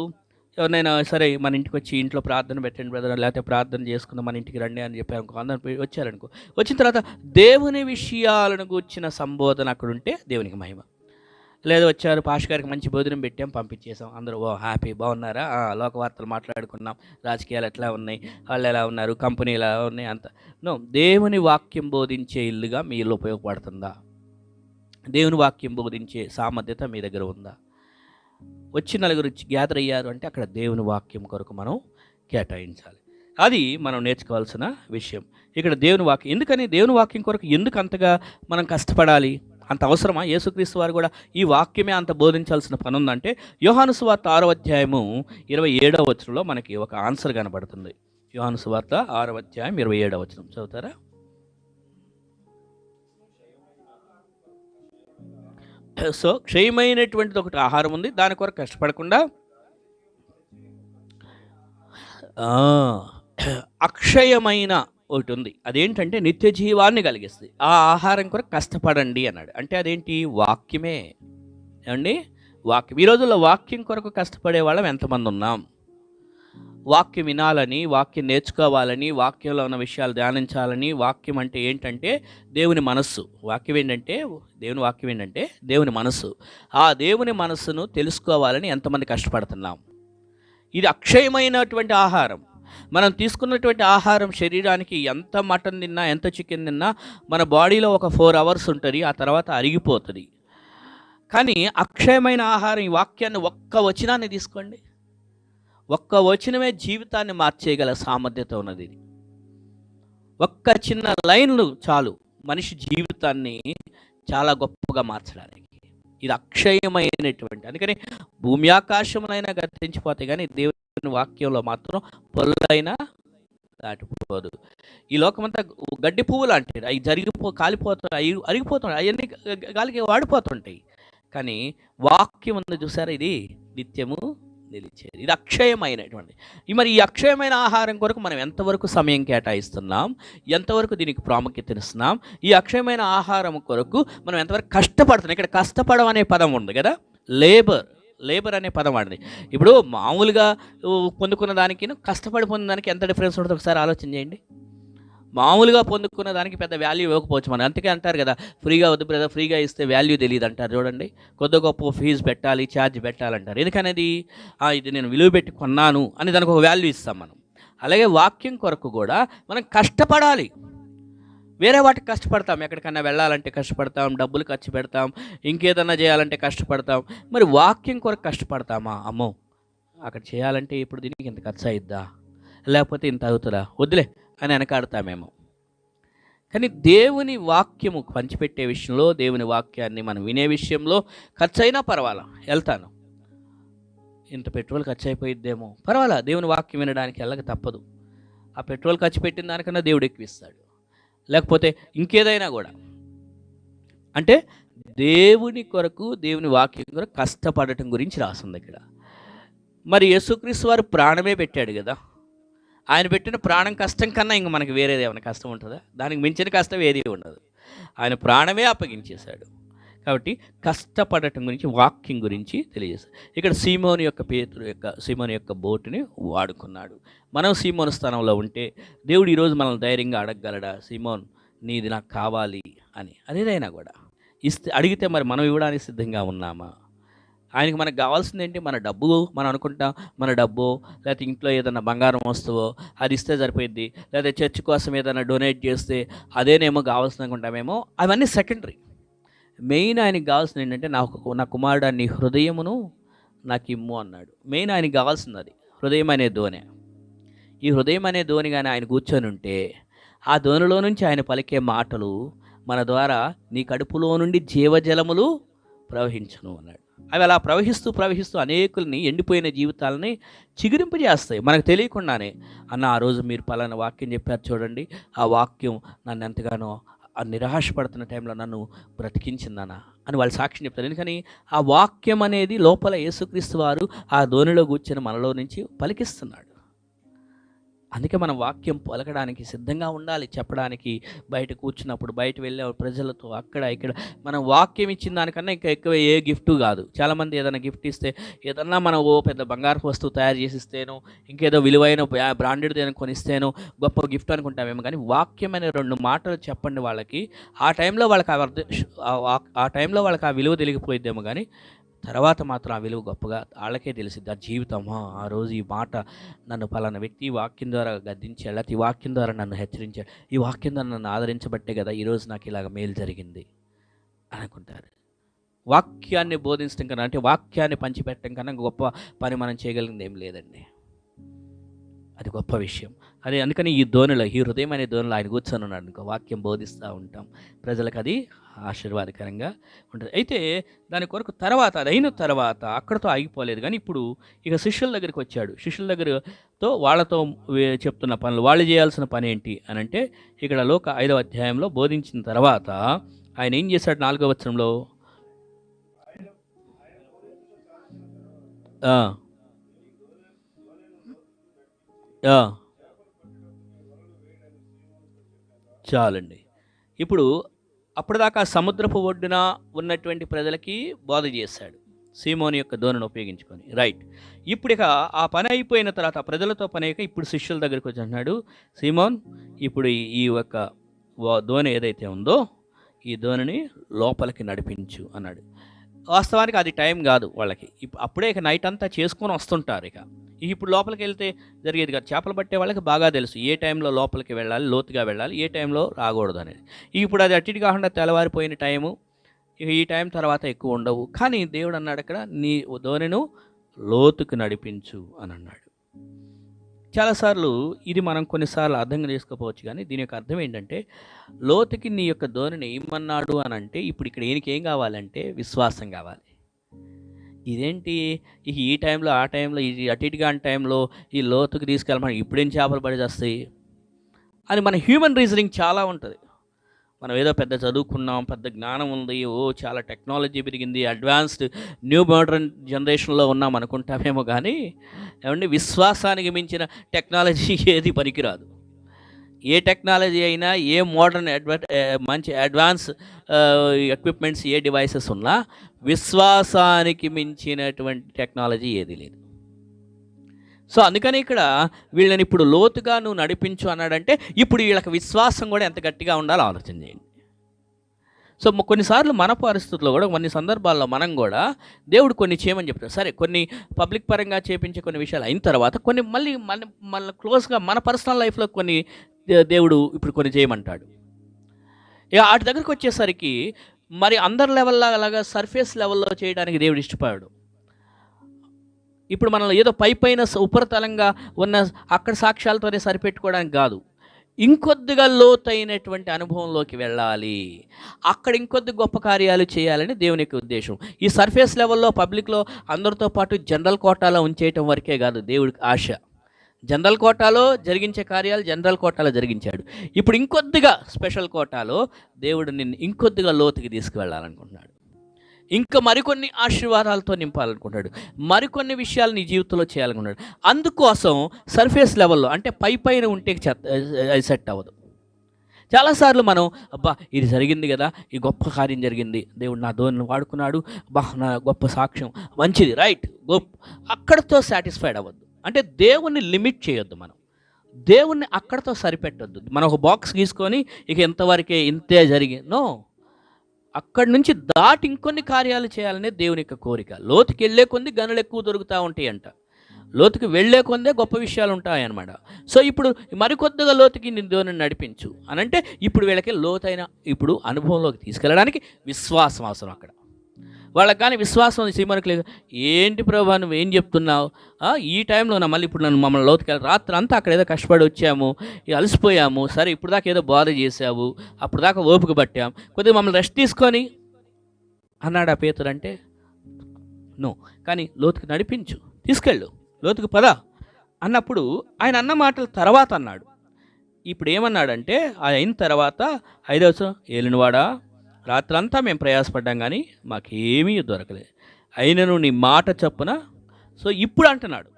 ఎవరినైనా సరే మన ఇంటికి వచ్చి ఇంట్లో ప్రార్థన పెట్టండి బ్రదర్, లేకపోతే ప్రార్థన చేసుకుందాం మన ఇంటికి రండి అని చెప్పి అనుకో, అందరూ వచ్చారనుకో, వచ్చిన తర్వాత దేవుని విషయాలను కూర్చిన సంబోధన అక్కడ ఉంటే దేవునికి మహిమ. లేదు వచ్చారు పాష్ గారికి మంచి భోజనం పెట్టాం పంపించేసాం, అందరూ ఓ హ్యాపీ, బాగున్నారా, లోక వార్తలు మాట్లాడుకున్నాం, రాజకీయాలు ఎట్లా ఉన్నాయి, వాళ్ళు ఎలా ఉన్నారు, కంపెనీలు ఎలా ఉన్నాయి, అంత నో. దేవుని వాక్యం బోధించే ఇల్లుగా మీ ఇల్లు ఉపయోగపడుతుందా? దేవుని వాక్యం బోధించే సామర్థ్యత మీ దగ్గర ఉందా? వచ్చి నలుగురు గ్యాదర్ అయ్యారు అంటే అక్కడ దేవుని వాక్యం కొరకు మనం కేటాయించాలి. అది మనం నేర్చుకోవాల్సిన విషయం. ఇక్కడ దేవుని వాక్యం ఎందుకని, దేవుని వాక్యం కొరకు ఎందుకు అంతగా మనం కష్టపడాలి? అంత అవసరమా? యేసుక్రీస్తు వారు కూడా ఈ వాక్యమే అంత బోధించాల్సిన పని ఉందంటే యోహాను సువార్త 6వ అధ్యాయము 27వ వచనంలో మనకి ఒక ఆన్సర్ కనబడుతుంది. యోహాను సువార్త 6వ అధ్యాయం 27వ వచనం చదువుతారా? సో క్షయమైనటువంటిది ఒకటి ఆహారం ఉంది, దాని కొరకు కష్టపడకుండా అక్షయమైన ఒకటి ఉంది, అదేంటంటే నిత్య జీవాన్ని కలిగిస్తుంది. ఆ ఆహారం కొరకు కష్టపడండి అన్నాడు. అంటే అదేంటి? వాక్యమే. ఏమండి? వాక్యం. ఈ రోజుల్లో వాక్యం కొరకు కష్టపడే వాళ్ళం ఎంతమంది ఉన్నాం? వాక్యం వినాలని, వాక్యం నేర్చుకోవాలని, వాక్యంలో ఉన్న విషయాలు ధ్యానించాలని. వాక్యం అంటే ఏంటంటే దేవుని మనస్సు. వాక్యం ఏంటంటే దేవుని వాక్యం ఏంటంటే దేవుని మనస్సు. ఆ దేవుని మనస్సును తెలుసుకోవాలని ఎంతమంది కష్టపడుతున్నాం? ఇది అక్షయమైనటువంటి ఆహారం. మనం తీసుకున్నటువంటి ఆహారం శరీరానికి ఎంత మటన్ తిన్నా, ఎంత చికెన్ తిన్నా మన బాడీలో ఒక 4 hours ఉంటుంది, ఆ తర్వాత అరిగిపోతుంది. కానీ అక్షయమైన ఆహారం, ఈ వాక్యాన్ని ఒక్క వచనాన్ని తీసుకోండి, ఒక్క వచనమే జీవితాన్ని మార్చేయగల సామర్థ్యత ఉన్నది. ఒక్క చిన్న లైన్లు చాలు మనిషి జీవితాన్ని చాలా గొప్పగా మార్చడానికి. ఇది అక్షయమైనటువంటి, అందుకని భూమి ఆకాశములైనా గతించిపోతాయి కానీ దేవుని వాక్యంలో మాత్రం పొల్లైనా దాటిపోదు. ఈ లోకమంతా గడ్డి పువ్వు లాంటిది, అవి కాలిపోతాయి, అరిగిపోతుంటాయి, అవన్నీ గాలికి వాడిపోతుంటాయి. కానీ వాక్యం ఉంది చూసారా, ఇది నిత్యము నిలిచేది. ఇది అక్షయమైనటువంటి. మరి ఈ అక్షయమైన ఆహారం కొరకు మనం ఎంతవరకు సమయం కేటాయిస్తున్నాం, ఎంతవరకు దీనికి ప్రాముఖ్యతనిస్తున్నాం? ఈ అక్షయమైన ఆహారం కొరకు మనం ఎంతవరకు కష్టపడుతున్నాం? ఇక్కడ కష్టపడడం అనే పదం ఉంది కదా, లేబర్ అనే పదం వాడింది. ఇప్పుడు మామూలుగా పొందుకున్న దానికి కష్టపడి పొందిన దానికి ఎంత డిఫరెన్స్ ఉంటుందో ఒకసారి ఆలోచన చేయండి. మామూలుగా పొందుకున్న దానికి పెద్ద వాల్యూ ఇవ్వకపోవచ్చు మనం, అందుకే అంటారు కదా, ఫ్రీగా వద్దు బ్రదర్, ఫ్రీగా ఇస్తే వాల్యూ తెలియదు అంటారు చూడండి. కొద్ది గొప్ప ఫీజు పెట్టాలి, ఛార్జ్ పెట్టాలంటారు. ఎందుకనేది ఇది నేను విలువ పెట్టి కొన్నాను అని దానికి ఒక వాల్యూ ఇస్తాం మనం. అలాగే వాక్యం కొరకు కూడా మనం కష్టపడాలి. వేరే వాటికి కష్టపడతాం, ఎక్కడికన్నా వెళ్ళాలంటే కష్టపడతాం, డబ్బులు ఖర్చు పెడతాం, ఇంకేదన్నా చేయాలంటే కష్టపడతాం. మరి వాక్యం కొరకు కష్టపడతామా? అమ్మో అక్కడ చేయాలంటే ఇప్పుడు దీనికి ఇంత ఖర్చు అయిద్దా, లేకపోతే ఇంత అవుతుందా, వద్దులే అని వెనకాడతామేమో. కానీ దేవుని వాక్యము పంచిపెట్టే విషయంలో, దేవుని వాక్యాన్ని మనం వినే విషయంలో ఖర్చు అయినా పర్వాలా, వెళ్తాను. ఇంత పెట్రోల్ ఖర్చు అయిపోయిద్దేమో, పర్వాలా, దేవుని వాక్యం వినడానికి వెళ్ళక తప్పదు. ఆ పెట్రోల్ ఖర్చు పెట్టిన దానికన్నా దేవుడు ఎక్కువిస్తాడు, లేకపోతే ఇంకేదైనా కూడా. అంటే దేవుని కొరకు, దేవుని వాక్యం కొరకు కష్టపడటం గురించి రాస్తుంది ఇక్కడ. మరి యేసుక్రీస్తు వారు ప్రాణమే పెట్టాడు కదా, ఆయన పెట్టిన ప్రాణం కష్టం కన్నా ఇంక మనకి వేరేది ఏమైనా కష్టం ఉంటుందా? దానికి మించిన కష్టం ఏది ఉండదు. ఆయన ప్రాణమే అప్పగించేశాడు. కాబట్టి కష్టపడటం గురించి, వాక్యం గురించి తెలియజేస్తాడు. ఇక్కడ సీమోను యొక్క బోటుని వాడుకున్నాడు. మనం సీమోను స్థానంలో ఉంటే దేవుడు ఈరోజు మనల్ని ధైర్యంగా అడగగలడా, సీమోన్ నీది నాకు కావాలి అని? అదేదైనా కూడా అడిగితే మరి మనం ఇవ్వడానికి సిద్ధంగా ఉన్నామా? ఆయనకి మనకు కావాల్సింది ఏంటి? మన డబ్బు. మనం అనుకుంటాం మన డబ్బు, లేకపోతే ఇంట్లో ఏదైనా బంగారం వస్తువో అది ఇస్తే సరిపోయిద్ది, లేకపోతే చర్చ్ కోసం ఏదైనా డొనేట్ చేస్తే అదేనేమో కావాల్సింది అనుకుంటామేమో. అవన్నీ సెకండరీ. మెయిన్ ఆయనకి కావాల్సింది ఏంటంటే, నా కుమారుడు నీ హృదయమును నాకు ఇమ్ము అన్నాడు. మెయిన్ ఆయనకి కావాల్సింది అది, హృదయం అనే ధోని. ఈ హృదయం అనే ధోని కానీ ఆయన కూర్చొని ఉంటే, ఆ ధోనిలో నుంచి ఆయన పలికే మాటలు మన ద్వారా నీ కడుపులో నుండి జీవజలములు ప్రవహించును అన్నాడు. అవి అలా ప్రవహిస్తూ అనేకుల్ని, ఎండిపోయిన జీవితాలని చిగురింపజేస్తాయి మనకు తెలియకుండానే. అన్న ఆ రోజు మీరు పలానా వాక్యం చెప్పారు చూడండి, ఆ వాక్యం నన్ను ఎంతగానో నిరాశపడుతున్న టైంలో నన్ను బ్రతికించిందనా అని వాళ్ళు సాక్ష్యం చెప్తారు. ఎందుకని ఆ వాక్యం అనేది లోపల యేసుక్రీస్తు వారు ఆ ధోనిలో కూర్చొని మనలో నుంచి పలికిస్తున్నాడు. అందుకే మనం వాక్యం పలకడానికి సిద్ధంగా ఉండాలి, చెప్పడానికి. బయట కూర్చున్నప్పుడు, బయట వెళ్ళే ప్రజలతో అక్కడ ఇక్కడ మనం వాక్యం ఇచ్చిన దానికన్నా ఇంకా ఎక్కువ ఏ గిఫ్ట్ కాదు. చాలామంది ఏదైనా గిఫ్ట్ ఇస్తే, ఏదన్నా మనం పెద్ద బంగారు వస్తువు తయారు చేసి ఇస్తేనో, ఇంకేదో విలువైన బ్రాండెడ్ ఏదైనా కొనిస్తేనో గొప్ప గిఫ్ట్ అనుకుంటామేమో. కానీ వాక్యం అనే 2 మాటలు చెప్పండి వాళ్ళకి, ఆ టైంలో వాళ్ళకి ఆ టైంలో వాళ్ళకి ఆ విలువ తెలిగిపోయిద్దేమో. కానీ తర్వాత మాత్రం ఆ విలువ గొప్పగా వాళ్ళకే తెలిసిద్ది. ఆ జీవితమా, ఆ రోజు ఈ మాట నన్ను పలానా వ్యక్తి ఈ వాక్యం ద్వారా గద్దించాడు, లేకపోతే ఈ వాక్యం ద్వారా నన్ను హెచ్చరించాడు, ఈ వాక్యం ద్వారా నన్ను ఆదరించబట్టే కదా ఈరోజు నాకు ఇలాగ మేలు జరిగింది అనుకుంటారు. వాక్యాన్ని బోధించడం కన్నా, అంటే వాక్యాన్ని పంచిపెట్టడం కన్నా గొప్ప పని మనం చేయగలిగింది ఏం లేదండి. అది గొప్ప విషయం. అదే అందుకని ఈ హృదయం అనే ధోనిలో ఆయన కూర్చొని ఉన్నాడు అనుకో, వాక్యం బోధిస్తూ ఉంటాం, ప్రజలకు అది ఆశీర్వాదకరంగా ఉంటుంది. అయితే దాని కొరకు అది అయిన తర్వాత అక్కడతో ఆగిపోలేదు. కానీ ఇప్పుడు ఇక శిష్యుల దగ్గరికి వచ్చాడు. శిష్యుల దగ్గరతో వాళ్ళతో చెప్తున్న పనులు, వాళ్ళు చేయాల్సిన పని ఏంటి అని అంటే, ఇక్కడ లోక 5వ అధ్యాయంలో బోధించిన తర్వాత ఆయన ఏం చేశాడు? 4వ వచనంలో చాలండి. ఇప్పుడు అప్పటిదాకా సముద్రపు ఒడ్డున ఉన్నటువంటి ప్రజలకి బోధ చేశాడు, సీమోని యొక్క ధోనిని ఉపయోగించుకొని. రైట్. ఇప్పుడు ఇక ఆ పని అయిపోయిన తర్వాత, ప్రజలతో పని అయ్యాక ఇప్పుడు శిష్యుల దగ్గరికి వచ్చి అంటున్నాడు, సీమోన్ ఇప్పుడు ఈ యొక్క ధోని ఏదైతే ఉందో ఈ ధోనిని లోపలికి నడిపించు అన్నాడు. వాస్తవానికి అది టైం కాదు వాళ్ళకి. అప్పుడే ఇక నైట్ అంతా చేసుకొని వస్తుంటారు. ఇప్పుడు లోపలికి వెళ్తే జరిగేది కాదు. చేపలు పట్టే వాళ్ళకి బాగా తెలుసు ఏ టైంలో లోపలికి వెళ్ళాలి, లోతుగా వెళ్ళాలి, ఏ టైంలో రాకూడదు అనేది. ఇప్పుడు అది అటు కాకుండా తెల్లవారిపోయిన టైము, ఇక ఈ టైం తర్వాత ఎక్కువ ఉండవు. కానీ దేవుడు అన్నాడు అక్కడ, నీ ధోనిను లోతుకు నడిపించు అని అన్నాడు. చాలాసార్లు ఇది మనం కొన్నిసార్లు అర్థం చేసుకోకపోవచ్చు. కానీ దీని యొక్క అర్థం ఏంటంటే, లోతుకి నీ యొక్క ధోనిని ఏమన్నాడు అని అంటే, ఇప్పుడు ఇక్కడ ఏం కావాలంటే విశ్వాసం కావాలి. ఇదేంటి ఈ టైంలో ఆ టైంలో ఇది అటు ఇటుగా టైంలో ఈ లోతుకి తీసుకెళ్ళమని ఇప్పుడేం చేపలు పడి వస్తాయి అని మన హ్యూమన్ రీజనింగ్ చాలా ఉంటుంది. మనం ఏదో పెద్ద చదువుకున్నాం, పెద్ద జ్ఞానం ఉంది, చాలా టెక్నాలజీ పెరిగింది, అడ్వాన్స్డ్ న్యూ మోడర్న్ జనరేషన్లో ఉన్నాం అనుకుంటామేమో. కానీ ఏమండి, విశ్వాసానికి మించిన టెక్నాలజీ ఏది పనికిరాదు. ఏ టెక్నాలజీ అయినా, ఏ మోడర్న్ మంచి అడ్వాన్స్ ఎక్విప్మెంట్స్, ఏ డివైసెస్ ఉన్నా విశ్వాసానికి మించినటువంటి టెక్నాలజీ ఏది లేదు. సో అందుకని ఇక్కడ వీళ్ళని ఇప్పుడు లోతుగా నువ్వు నడిపించు అన్నాడంటే, ఇప్పుడు వీళ్ళకి విశ్వాసం కూడా ఎంత గట్టిగా ఉండాలో ఆలోచన చేయండి. సో కొన్నిసార్లు మన పరిస్థితుల్లో కూడా, కొన్ని సందర్భాల్లో మనం కూడా దేవుడు కొన్ని చేయమని చెప్తాడు. సరే, కొన్ని పబ్లిక్ పరంగా చేపించే కొన్ని విషయాలు అయిన తర్వాత కొన్ని మళ్ళీ మన క్లోజ్గా మన పర్సనల్ లైఫ్లో కొన్ని దేవుడు ఇప్పుడు కొన్ని చేయమంటాడు. ఇక వాటి దగ్గరికి వచ్చేసరికి మరి అందరి లెవెల్లో అలాగా సర్ఫేస్ లెవెల్లో చేయడానికి దేవుడు ఇష్టపడాడు. ఇప్పుడు మనల్ని ఏదో పైన ఉపరితలంగా ఉన్న అక్కడ సాక్ష్యాలతోనే సరిపెట్టుకోవడానికి కాదు, ఇంకొద్దిగా లోతైనటువంటి అనుభవంలోకి వెళ్ళాలి, అక్కడ ఇంకొద్ది గొప్ప కార్యాలు చేయాలని దేవుని యొక్క ఉద్దేశం. ఈ సర్ఫేస్ లెవెల్లో పబ్లిక్లో అందరితో పాటు జనరల్ కోటాలో ఉంచేయటం వరకే కాదు దేవుడికి ఆశ. జనరల్ కోటాలో జరిగించే కార్యాలు జనరల్ కోటాలో జరిగించాడు. ఇప్పుడు ఇంకొద్దిగా స్పెషల్ కోటాలో దేవుడు నిన్ను ఇంకొద్దిగా లోతుకి తీసుకువెళ్ళాలనుకుంటున్నాడు. ఇంకా మరికొన్ని ఆశీర్వాదాలతో నింపాలనుకుంటాడు, మరికొన్ని విషయాలు నీ జీవితంలో చేయాలనుకుంటాడు. అందుకోసం సర్ఫేస్ లెవెల్లో, అంటే పైన ఉంటే సెట్ అవ్వదు. చాలాసార్లు మనం ఇది జరిగింది కదా, ఈ గొప్ప కార్యం జరిగింది, దేవుడు నా ధోనిని వాడుకున్నాడు, నా గొప్ప సాక్ష్యం మంచిది, రైట్, గొప్ప, అక్కడితో సాటిస్ఫైడ్ అవ్వద్దు. అంటే దేవుణ్ణి లిమిట్ చేయొద్దు. మనం దేవుణ్ణి అక్కడితో సరిపెట్టొద్దు. మనం ఒక బాక్స్ గీసుకొని ఇక ఎంతవరకే ఇంతే జరిగిందో, అక్కడి నుంచి దాటి ఇంకొన్ని కార్యాలు చేయాలనే దేవుని యొక్క కోరిక. లోతుకి వెళ్ళే కొంది గనులు ఎక్కువ దొరుకుతూ ఉంటాయి అంట. లోతుకి వెళ్ళే కొందే గొప్ప విషయాలు ఉంటాయన్నమాట. సో ఇప్పుడు మరికొద్దిగా లోతుకి నీ దేవుని నడిపించు అనంటే, ఇప్పుడు వీళ్ళకి లోతైన ఇప్పుడు అనుభవంలోకి తీసుకెళ్ళడానికి విశ్వాసం అవసరం. అక్కడ వాళ్ళకి కానీ విశ్వాసం సీమోనుకి లేదు. ఏంటి ప్రభా నువ్వు ఏం చెప్తున్నావు, ఈ టైంలో మళ్ళీ ఇప్పుడు మమ్మల్ని లోతుకెళ్ళి, రాత్రి అంతా అక్కడ ఏదో కష్టపడి వచ్చాము, అలసిపోయాము, సరే ఇప్పుడు దాకా ఏదో బాధ చేసావు, అప్పుడు దాకా ఓపిక పట్టాము, కొద్దిగా మమ్మల్ని రెస్ట్ తీసుకొని అన్నాడు ఆ పేతురు. అంటే నో, కానీ లోతుకి నడిపించు, తీసుకెళ్ళు, లోతుకు పద అన్నప్పుడు ఆయన అన్న మాటలు తర్వాత అన్నాడు. ఇప్పుడు ఏమన్నాడంటే, అయిన తర్వాత 5వ వచనం, ఏలినవాడా రాత్రంతా మేము ప్రయాసపడ్డాం కానీ మాకేమీ దొరకలేదు, అయినను నీ మాట చొప్పున. సో ఇప్పుడు అంటున్నాడు,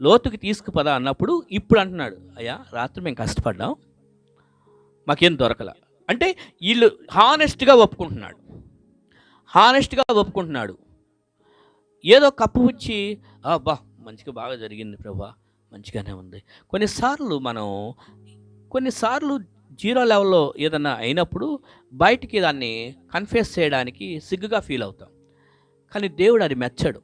లోతుకి తీసుకుపదా అన్నప్పుడు ఇప్పుడు అంటున్నాడు, అయ్యా రాత్రి మేము కష్టపడ్డాం, మాకేం దొరకల. అంటే వీళ్ళు హానెస్ట్గా ఒప్పుకుంటున్నాడు. ఏదో కప్పుపుచ్చి అబ్బా మంచిగా బాగా జరిగింది ప్రభా, మంచిగానే ఉంది. కొన్నిసార్లు జీరో లెవెల్లో ఏదన్నా అయినప్పుడు బయటికి దాన్ని కన్ఫెస్ చేయడానికి సిగ్గుగా ఫీల్ అవుతాం. కానీ దేవుడు అది మెచ్చడు.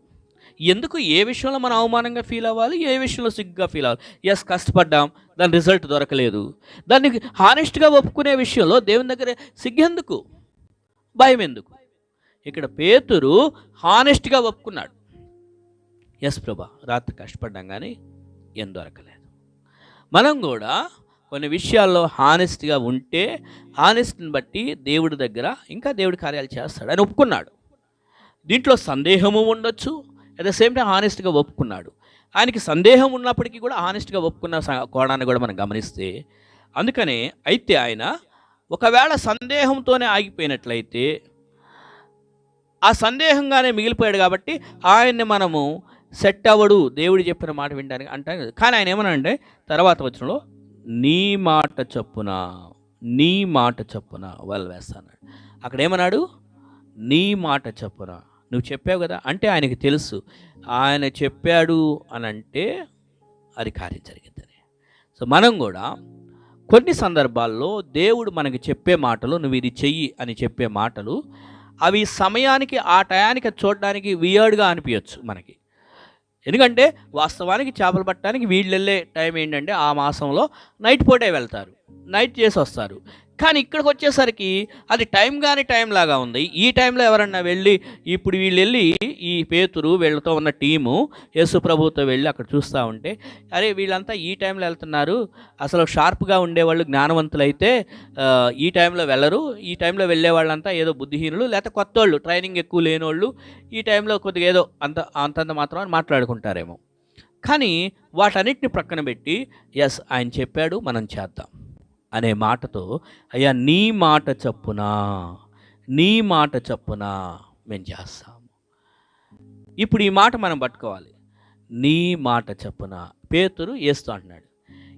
ఎందుకు, ఏ విషయంలో మనం అవమానంగా ఫీల్ అవ్వాలి, ఏ విషయంలో సిగ్గుగా ఫీల్ అవ్వాలి? ఎస్, కష్టపడ్డాం, దాని రిజల్ట్ దొరకలేదు, దాన్ని హానెస్ట్గా ఒప్పుకునే విషయంలో దేవుని దగ్గర సిగ్గెందుకు, భయం ఎందుకు? ఇక్కడ పేతురు హానెస్ట్గా ఒప్పుకున్నాడు, ఎస్ ప్రభా రాత్రి కష్టపడ్డాం కానీ ఏం దొరకలేదు. మనం కూడా కొన్ని విషయాల్లో హానెస్ట్గా ఉంటే హానెస్ట్ని బట్టి దేవుడి దగ్గర ఇంకా దేవుడి కార్యాలు చేస్తాడు అని ఒప్పుకున్నాడు. దీంట్లో సందేహము ఉండొచ్చు, అట్ ద సేమ్ టైం హానెస్ట్గా ఒప్పుకున్నాడు. ఆయనకి సందేహం ఉన్నప్పటికీ కూడా హానెస్ట్గా ఒప్పుకున్న కోణాన్ని కూడా మనం గమనిస్తే, అందుకనే అయితే ఆయన ఒకవేళ సందేహంతోనే ఆగిపోయినట్లయితే ఆ సందేహంగానే మిగిలిపోయాడు కాబట్టి ఆయన్ని మనము సెట్ అవ్వడు దేవుడు చెప్పిన మాట వినడానికి అంటాం. కానీ ఆయన ఏమనంటే తర్వాత వచనంలో నీ మాట చొప్పున వాళ్ళు వేస్తాడు. అక్కడ ఏమన్నాడు, నీ మాట చొప్పున నువ్వు చెప్పావు కదా. అంటే ఆయనకి తెలుసు, ఆయన చెప్పాడు అని అంటే అది కార్యం జరిగిందని. సో మనం కూడా కొన్ని సందర్భాల్లో దేవుడు మనకి చెప్పే మాటలు, నువ్వు ఇది చెయ్యి అని చెప్పే మాటలు, అవి సమయానికి ఆ టయానికి చూడడానికి వియర్డ్గా అనిపించచ్చు మనకి. ఎందుకంటే వాస్తవానికి చేపలు పట్టడానికి వీళ్ళు వెళ్ళే టైం ఏంటంటే ఆ మాసంలో నైట్ పూటే వెళ్తారు, నైట్ చేసి వస్తారు. కానీ ఇక్కడికి వచ్చేసరికి అది టైం కానీ టైం లాగా ఉంది. ఈ టైంలో ఎవరన్నా వెళ్ళి, ఇప్పుడు వీళ్ళు వెళ్ళి ఈ పేతురు వీళ్ళతో ఉన్న టీము యేసు ప్రభుతో వెళ్ళి అక్కడ చూస్తూ ఉంటే, అరే వీళ్ళంతా ఈ టైంలో వెళ్తున్నారు, అసలు షార్ప్గా ఉండేవాళ్ళు జ్ఞానవంతులైతే ఈ టైంలో వెళ్ళరు, ఈ టైంలో వెళ్ళే వాళ్ళంతా ఏదో బుద్ధిహీనులు, లేకపోతే కొత్త వాళ్ళు, ట్రైనింగ్ ఎక్కువ లేనోళ్ళు, ఈ టైంలో కొద్దిగా ఏదో అంతంత మాత్రం అని మాట్లాడుకుంటారేమో. కానీ వాటన్నిటిని ప్రక్కన పెట్టి ఎస్ ఆయన చెప్పాడు మనం చేద్దాం అనే మాటతో, అయ్యా నీ మాట చొప్పున మేము చేస్తాము. ఇప్పుడు ఈ మాట మనం పట్టుకోవాలి, నీ మాట చొప్పున. పేతురు యేసుతో అంటున్నాడు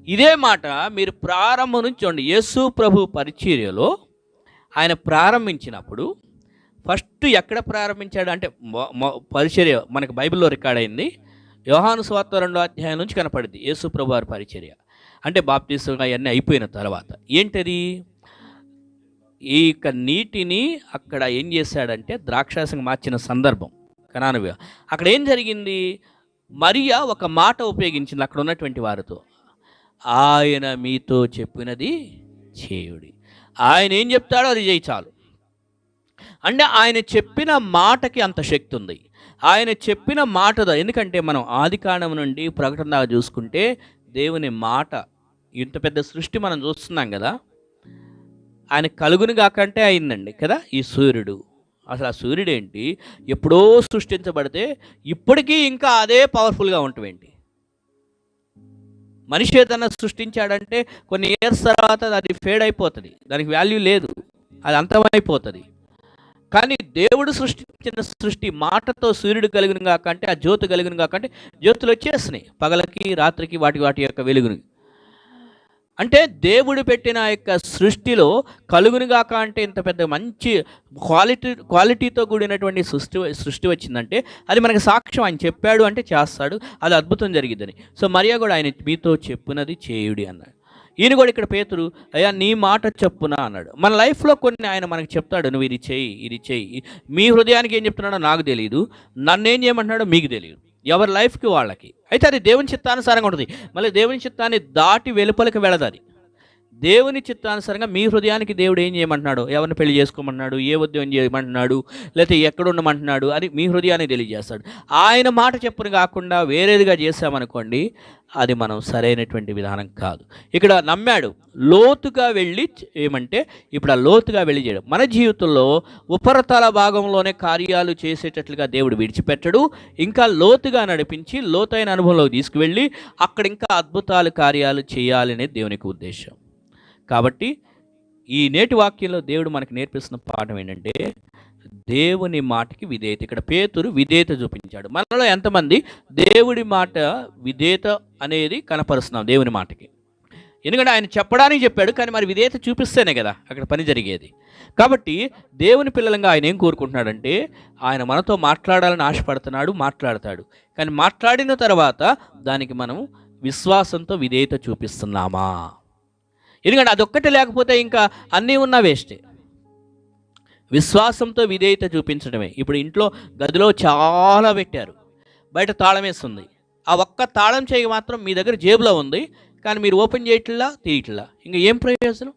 ఇదే మాట. మీరు ప్రారంభం నుంచి చూడండి, యేసు ప్రభు పరిచర్యలో ఆయన ప్రారంభించినప్పుడు ఫస్ట్ ఎక్కడ ప్రారంభించాడు అంటే, పరిచర్య మనకు బైబిల్లో రికార్డ్ అయింది, యోహాను సువార్త 2వ అధ్యాయం నుంచి కనపడింది యేసు ప్రభు వారి పరిచర్య. అంటే బాప్తిసం అవన్నీ అయిపోయిన తర్వాత ఏంటది, ఈ నీటిని అక్కడ ఏం చేశాడంటే ద్రాక్షారసంగా మార్చిన సందర్భం కనాను. అక్కడ ఏం జరిగింది, మరియా ఒక మాట ఉపయోగించింది అక్కడ ఉన్నటువంటి వారితో, ఆయన మీతో చెప్పినది చేయుడి. ఆయన ఏం చెప్తాడో అది చేయి చాలు. అంటే ఆయన చెప్పిన మాటకి అంత శక్తి ఉంది. ఆయన చెప్పిన మాట, ఎందుకంటే మనం ఆది కాండం నుండి ప్రకటన దాకా చూసుకుంటే దేవుని మాట, ఇంత పెద్ద సృష్టి మనం చూస్తున్నాం కదా, ఆయన కలుగుని కాకంటే అయిందండి కదా ఈ సూర్యుడు. అసలు ఆ సూర్యుడు ఏంటి, ఎప్పుడో సృష్టించబడితే ఇప్పటికీ ఇంకా అదే పవర్ఫుల్గా ఉంటుంది. మనిషి ఏదన్నా సృష్టించాడంటే కొన్ని ఇయర్స్ తర్వాత అది ఫేడ్ అయిపోతుంది, దానికి వాల్యూ లేదు, అది అంతమైపోతుంది. కానీ దేవుడు సృష్టించిన సృష్టి మాటతో సూర్యుడు కలుగును కాకంటే, ఆ జ్యోతి కలుగును కాకంటే జ్యోతులు వచ్చేస్తున్నాయి పగలకి రాత్రికి వాటి యొక్క వెలుగుని. అంటే దేవుడు పెట్టిన యొక్క సృష్టిలో కలుగునుగాక అంటే ఇంత పెద్ద మంచి క్వాలిటీతో కూడినటువంటి సృష్టి వచ్చిందంటే అది మనకి సాక్ష్యం. ఆయన చెప్పాడు అంటే చేస్తాడు, అది అద్భుతం జరిగిద్దని. సో మరియా కూడా ఆయన మీతో చెప్పునది చేయుడి అన్నాడు. ఈయన కూడా ఇక్కడ పేతురు, అయ్యా నీ మాట చెప్పునా అన్నాడు. మన లైఫ్లో కొన్ని ఆయన మనకి చెప్తాడు, నువ్వు ఇది చెయ్యి. మీ హృదయానికి ఏం చెప్తున్నాడో నాకు తెలియదు, నన్నేం చేయమంటున్నాడో మీకు తెలియదు, ఎవరి లైఫ్కి వాళ్ళకి. అయితే అది దేవుని చిత్తానుసారంగా ఉంటుంది. మళ్ళీ దేవుని చిత్తాన్ని దాటి వెలుపలికి వెళ్ళదు. అది దేవుని చిత్తానుసారంగా మీ హృదయానికి దేవుడు ఏం చేయమంటున్నాడు, ఎవరిని పెళ్లి చేసుకోమంటున్నాడు, ఏ ఉద్యోగం చేయమంటున్నాడు, లేకపోతే ఎక్కడ ఉండమంటున్నాడు అని మీ హృదయాన్ని తెలియజేస్తాడు. ఆయన మాట చెప్పుని కాకుండా వేరేదిగా చేసామనుకోండి, అది మనం సరైనటువంటి విధానం కాదు. ఇక్కడ నమ్మాడు, లోతుగా వెళ్ళి ఏమంటే ఇప్పుడు ఆ లోతుగా వెళ్ళి చేయడం. మన జీవితంలో ఉపరితల భాగంలోనే కార్యాలు చేసేటట్లుగా దేవుడు విడిచిపెట్టడు, ఇంకా లోతుగా నడిపించి లోతైన అనుభవంలోకి తీసుకువెళ్ళి అక్కడ ఇంకా అద్భుతాలు కార్యాలు చేయాలనే దేవునికి ఉద్దేశం. కాబట్టి ఈ నేటి వాక్యంలో దేవుడు మనకు నేర్పిస్తున్న పాఠం ఏంటంటే, దేవుని మాటకి విధేయత. ఇక్కడ పేతురు విధేయత చూపించాడు. మనలో ఎంతమంది దేవుడి మాట విధేయత అనేది కనపరుస్తున్నాం దేవుని మాటకి? ఎందుకంటే ఆయన చెప్పడానికి చెప్పాడు, కానీ మరి విధేయత చూపిస్తేనే కదా అక్కడ పని జరిగేది. కాబట్టి దేవుని పిల్లలంగా ఆయన ఏం కోరుకుంటున్నాడంటే, ఆయన మనతో మాట్లాడాలని ఆశపడుతున్నాడు, మాట్లాడతాడు. కానీ మాట్లాడిన తర్వాత దానికి మనం విశ్వాసంతో విధేయత చూపిస్తున్నామా? ఎందుకంటే అదొక్కటి లేకపోతే ఇంకా అన్నీ ఉన్నా వేస్టే. విశ్వాసంతో విధేయత చూపించడమే. ఇప్పుడు ఇంట్లో గదిలో చాలా పెట్టారు, బయట తాళం వేస్తుంది. ఆ ఒక్క తాళం చేయి మాత్రం మీ దగ్గర జేబులో ఉంది, కానీ మీరు ఓపెన్ చేయట్లా, తీయట్లా. ఇంకా ఏం ప్రయోజనం?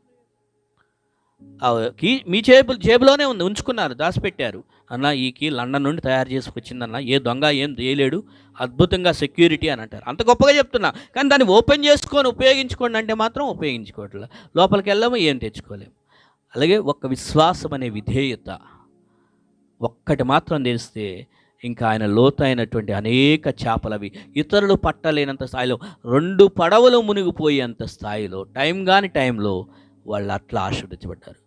కీ మీ జేబులోనే ఉంది, ఉంచుకున్నారు, దాచిపెట్టారు. అన్న ఈ కీ లండన్ నుండి తయారు చేసుకొచ్చిందన్న, ఏ దొంగ ఏం చేయలేడు, అద్భుతంగా సెక్యూరిటీ అని అంటారు. అంత గొప్పగా చెప్తున్నా, కానీ దాన్ని ఓపెన్ చేసుకొని ఉపయోగించుకోండి అంటే మాత్రం ఉపయోగించుకోవట్లే. లోపలికి వెళ్ళాము, ఏం తెచ్చుకోలేము. అలాగే ఒక్క విశ్వాసం అనే విధేయత ఒక్కటి మాత్రం తెలిస్తే ఇంకా ఆయన లోతైనటువంటి అనేక చేపలవి ఇతరులు పట్టలేనంత స్థాయిలో, 2 పడవలు మునిగిపోయేంత స్థాయిలో టైంలో వాళ్ళు అట్లా ఆశీర్వదించబడ్డారు.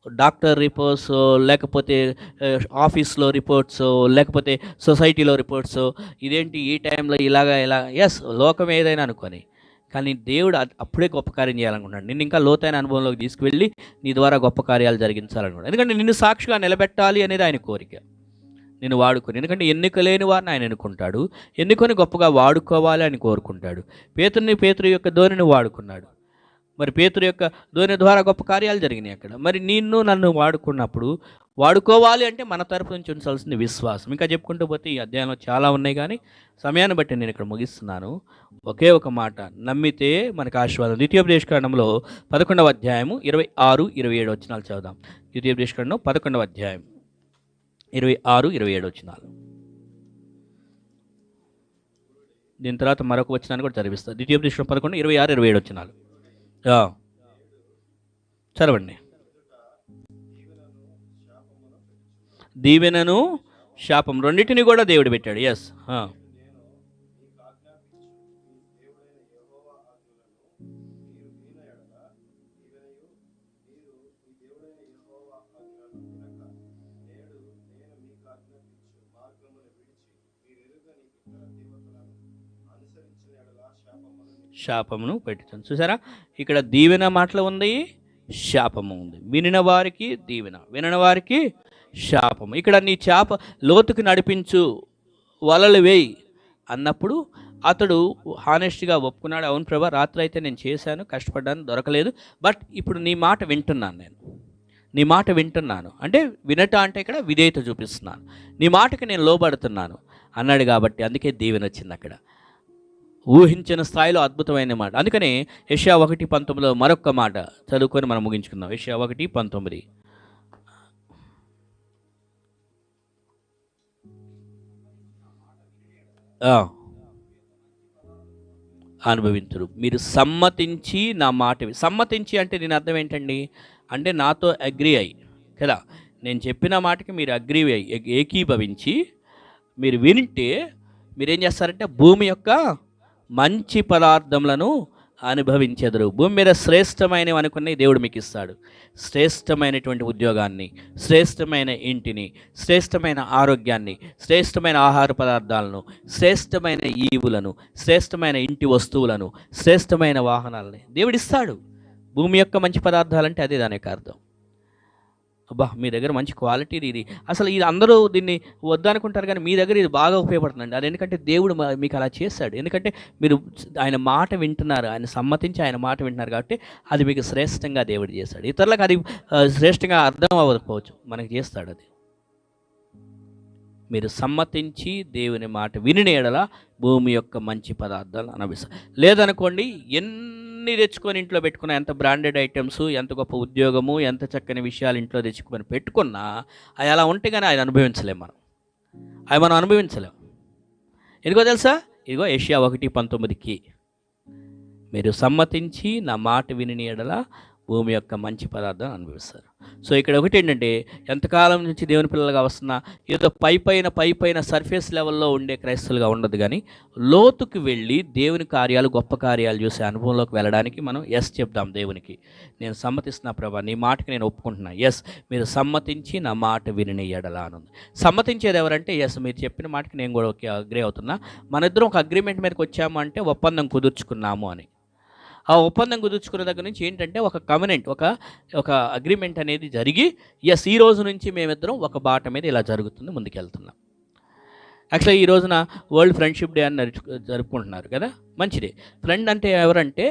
డాక్టర్ రిపోర్ట్స్, లేకపోతే ఆఫీస్లో రిపోర్ట్స్, లేకపోతే సొసైటీలో రిపోర్ట్స్, ఇదేంటి ఈ టైంలో ఇలా ఎస్, లోకం ఏదైనా అనుకొని, కానీ దేవుడు అప్పుడే గొప్ప కార్యం చేయాలనుకున్నాడు. నిన్ను ఇంకా లోతైన అనుభవంలోకి తీసుకువెళ్ళి నీ ద్వారా గొప్ప కార్యాలు జరిగించాలనుకున్నాడు. ఎందుకంటే నిన్ను సాక్షిగా నిలబెట్టాలి అనేది ఆయన కోరిక. నేను వాడుకొని, ఎందుకంటే ఎన్నిక లేని వారిని ఆయన ఎన్నుకుంటాడు, ఎన్నుకొని గొప్పగా వాడుకోవాలి అని కోరుకుంటాడు. పేతురు యొక్క ధోనిని వాడుకున్నాడు. మరి పేతురు యొక్క ధోని ద్వారా గొప్ప కార్యాలు జరిగినాయి అక్కడ. మరి నన్ను వాడుకున్నప్పుడు వాడుకోవాలి అంటే మన తరపు నుంచి ఉంచాల్సింది విశ్వాసం. ఇంకా చెప్పుకుంటూ పోతే ఈ అధ్యాయంలో చాలా ఉన్నాయి, కానీ సమయాన్ని బట్టి నేను ఇక్కడ ముగిస్తున్నాను. ఒకే ఒక మాట, నమ్మితే మనకు ఆశీర్వాదం. ద్వితీయోపదేశకాండంలో 11వ అధ్యాయము 26-27 వచనాలు చదువుదాం. ద్వితీయోపదేశకాండం 11వ అధ్యాయం 26-27 వచనాలు. దీని తర్వాత మరొక వచనాన్ని కూడా చదివిస్తాను. ద్వితీయోపదేశకాండం 11, 26-27 వచనాలు చదవండి. దీవెనను శాపం రెండింటిని కూడా దేవుడు పెట్టాడు. ఎస్, శాపమును పెట్టాను. చూసారా, ఇక్కడ దీవెన మాటలు ఉంది, శాపము ఉంది. వినిన వారికి దీవెన, వినని వారికి శాపము. ఇక్కడ నీ చేప లోతుకి నడిపించు, వలలు వేయి అన్నప్పుడు అతడు హానెస్ట్గా ఒప్పుకున్నాడు. అవును ప్రభా, రాత్రి అయితే నేను చేశాను, కష్టపడ్డాను, దొరకలేదు, బట్ ఇప్పుడు నీ మాట వింటున్నాను, నేను నీ మాట వింటున్నాను అంటే వినట అంటే ఇక్కడ విధేయత చూపిస్తున్నాను, నీ మాటకి నేను లోబడుతున్నాను అన్నాడు. కాబట్టి అందుకే దీవెన వచ్చింది అక్కడ. ఊహించిన స్థాయిలో అద్భుతమైన మాట. అందుకనే యెషయా 1:19 మరొక మాట చదువుకొని మనం ముగించుకుందాం. యెషయా 1:19 అనుభవించరు. మీరు సమ్మతించి నా మాట, సమ్మతించి అంటే దీని అర్థం ఏంటండి? అంటే నాతో అగ్రి అయ్యి కదా, నేను చెప్పిన మాటకి మీరు అగ్రి అయ్యి ఏకీభవించి మీరు వింటే మీరేం చేస్తారంటే భూమి యొక్క మంచి పదార్థములను అనుభవించెదరు. భూమి మీద శ్రేష్టమైనవి అనుకుని దేవుడు మీకు ఇస్తాడు. శ్రేష్టమైనటువంటి ఉద్యోగాన్ని, శ్రేష్టమైన ఇంటిని, శ్రేష్టమైన ఆరోగ్యాన్ని, శ్రేష్టమైన ఆహార పదార్థాలను, శ్రేష్టమైన ఈవులను, శ్రేష్టమైన ఇంటి వస్తువులను, శ్రేష్టమైన వాహనాలని దేవుడిస్తాడు. భూమి యొక్క మంచి పదార్థాలంటే అదే దానికి అర్థం. అబ్బా, మీ దగ్గర మంచి క్వాలిటీది ఇది, అసలు ఇది అందరూ దీన్ని వద్దనుకుంటారు, కానీ మీ దగ్గర ఇది బాగా ఉపయోగపడుతుందండి. అది ఎందుకంటే దేవుడు మీకు అలా చేశాడు. ఎందుకంటే మీరు ఆయన మాట వింటున్నారు, ఆయన సమ్మతించి ఆయన మాట వింటున్నారు, కాబట్టి అది మీకు శ్రేష్టంగా దేవుడు చేశాడు. ఇతరులకు అది శ్రేష్టంగా అర్థం అవ్వకపోవచ్చు, మనకి చేస్తాడు అది. మీరు సమ్మతించి దేవుని మాట విని ఎడల భూమి యొక్క మంచి పదార్థాలు అనుభవిస్తారు. లేదనుకోండి, ఎన్ని తెచ్చుకొని ఇంట్లో పెట్టుకున్నా, ఎంత బ్రాండెడ్ ఐటమ్స్, ఎంత గొప్ప ఉద్యోగము, ఎంత చక్కని విషయాలు ఇంట్లో తెచ్చుకొని పెట్టుకున్నా అవి అలా ఉంటే కానీ అది అనుభవించలేము. మనం అనుభవించలేము. ఎందుకో తెలుసా? ఇదిగో యెషయా 1:19 మీరు సమ్మతించి నా మాట విని ఎడల భూమి యొక్క మంచి పదార్థాన్ని అనుభవిస్తారు. సో ఇక్కడ ఒకటి ఏంటంటే, ఎంతకాలం నుంచి దేవుని పిల్లలుగా వస్తున్నా ఏదో పైపైన సర్ఫేస్ లెవెల్లో ఉండే క్రైస్తవులుగా ఉండదు, కానీ లోతుకి వెళ్ళి దేవుని కార్యాలు, గొప్ప కార్యాలు చూసే అనుభవంలోకి వెళ్ళడానికి మనం ఎస్ చెప్దాం దేవునికి. నేను సమ్మతిస్తున్నా ప్రభా, నీ మాటకి నేను ఒప్పుకుంటున్నా. ఎస్, మీరు సమ్మతించి నా మాట విని ఎడలా అని ఉంది. సమ్మతించేది ఎవరంటే, ఎస్ మీరు చెప్పిన మాటకి నేను కూడా అగ్రీ అవుతున్నా, మన ఇద్దరం ఒక అగ్రిమెంట్ మీదకి వచ్చాము అంటే ఒప్పందం కుదుర్చుకున్నాము అని. ఆ ఒప్పందం కుదుర్చుకున్న దగ్గర నుంచి ఏంటంటే ఒక కమినెంట్, ఒక అగ్రిమెంట్ అనేది జరిగి, ఎస్ ఈ రోజు నుంచి మేమిద్దరం ఒక బాట మీద ఇలా జరుగుతుంది, ముందుకెళ్తున్నాం. యాక్చువల్గా ఈ రోజున వరల్డ్ ఫ్రెండ్షిప్ డే అని జరుపుకుంటున్నారు కదా, మంచిదే. ఫ్రెండ్ అంటే ఎవరంటే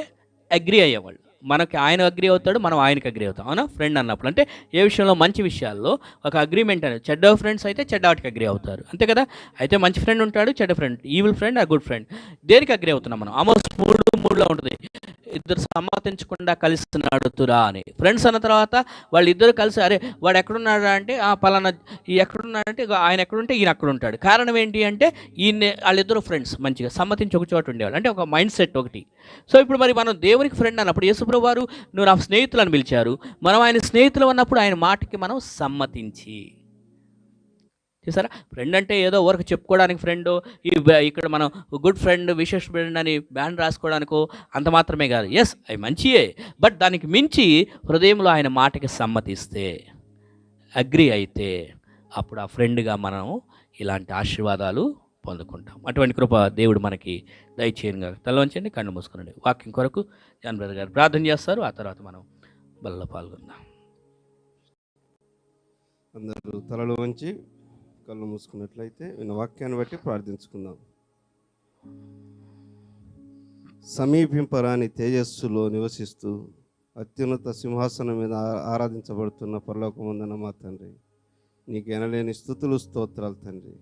అగ్రి అయ్యేవాళ్ళు. మనకి ఆయన అగ్రి అవుతాడు, మనం ఆయనకి అగ్రి అవుతాం, అవునా? ఫ్రెండ్ అన్నప్పుడు అంటే ఏ విషయంలో, మంచి విషయాల్లో ఒక అగ్రిమెంట్ అనేది. చెడ్డ ఫ్రెండ్స్ అయితే చెడ్డ వాటికి అగ్రి అవుతారు, అంతే కదా. అయితే మంచి ఫ్రెండ్ ఉంటాడు, చెడ్డ ఫ్రెండ్, ఈవిల్ ఫ్రెండ్, ఆ గుడ్ ఫ్రెండ్. దేనికి అగ్రి అవుతున్నాం మనం? ఆమోస్ 3:3లో ఉంటుంది, ఇద్దరు సమ్మతించకుండా కలిసి నడుతురా అని. ఫ్రెండ్స్ అన్న తర్వాత వాళ్ళిద్దరు కలిసి, అరే వాడు ఎక్కడున్నాడా అంటే పలానా, ఈ ఎక్కడున్నాడంటే ఆయన ఎక్కడుంటే ఈయన అక్కడ ఉంటాడు. కారణం ఏంటి అంటే వాళ్ళిద్దరు ఫ్రెండ్స్ మంచిగా సమ్మతించి ఒక చోట ఉండేవాళ్ళు, అంటే ఒక మైండ్ సెట్ ఒకటి. సో ఇప్పుడు మరి మనం దేవునికి ఫ్రెండ్ అన్నప్పుడు, యేసుప్రభువు వారు నువ్వు నా స్నేహితులు అని పిలిచారు, మనం ఆయన స్నేహితులు అన్నప్పుడు ఆయన మాటకి మనం సమ్మతించి. చూసారా, ఫ్రెండ్ అంటే ఏదో ఊరికి చెప్పుకోవడానికి ఫ్రెండ్, ఇక్కడ మనం గుడ్ ఫ్రెండ్, విశేష ఫ్రెండ్ అని బ్యాండ్ రాసుకోవడానికో అంత మాత్రమే కాదు. ఎస్ అవి మంచియే, బట్ దానికి మించి హృదయంలో ఆయన మాటకి సమ్మతిస్తే, అగ్రి అయితే, అప్పుడు ఆ ఫ్రెండ్గా మనం ఇలాంటి ఆశీర్వాదాలు పొందుకుంటాం. అటువంటి కృప దేవుడు మనకి దయచేయనుగా. తల వంచండి, కళ్ళు మూసుకునండి. వాక్యం కొరకు జాన్ బ్రదర్ గారు ప్రార్థన చేస్తారు, ఆ తర్వాత మనం బలలో పాల్గొందాం. అందరూ తలలు వంచి కళ్ళు మూసుకున్నట్లయితే విన్న వాక్యాన్ని బట్టి ప్రార్థించుకుందాం. సమీపింపరాని తేజస్సులో నివసిస్తూ అత్యున్నత సింహాసనం మీద ఆరాధించబడుతున్న పరలోకమందున మా తండ్రి, నీకు ఎనలేని స్తుతులు, స్తోత్రాలు తండ్రి.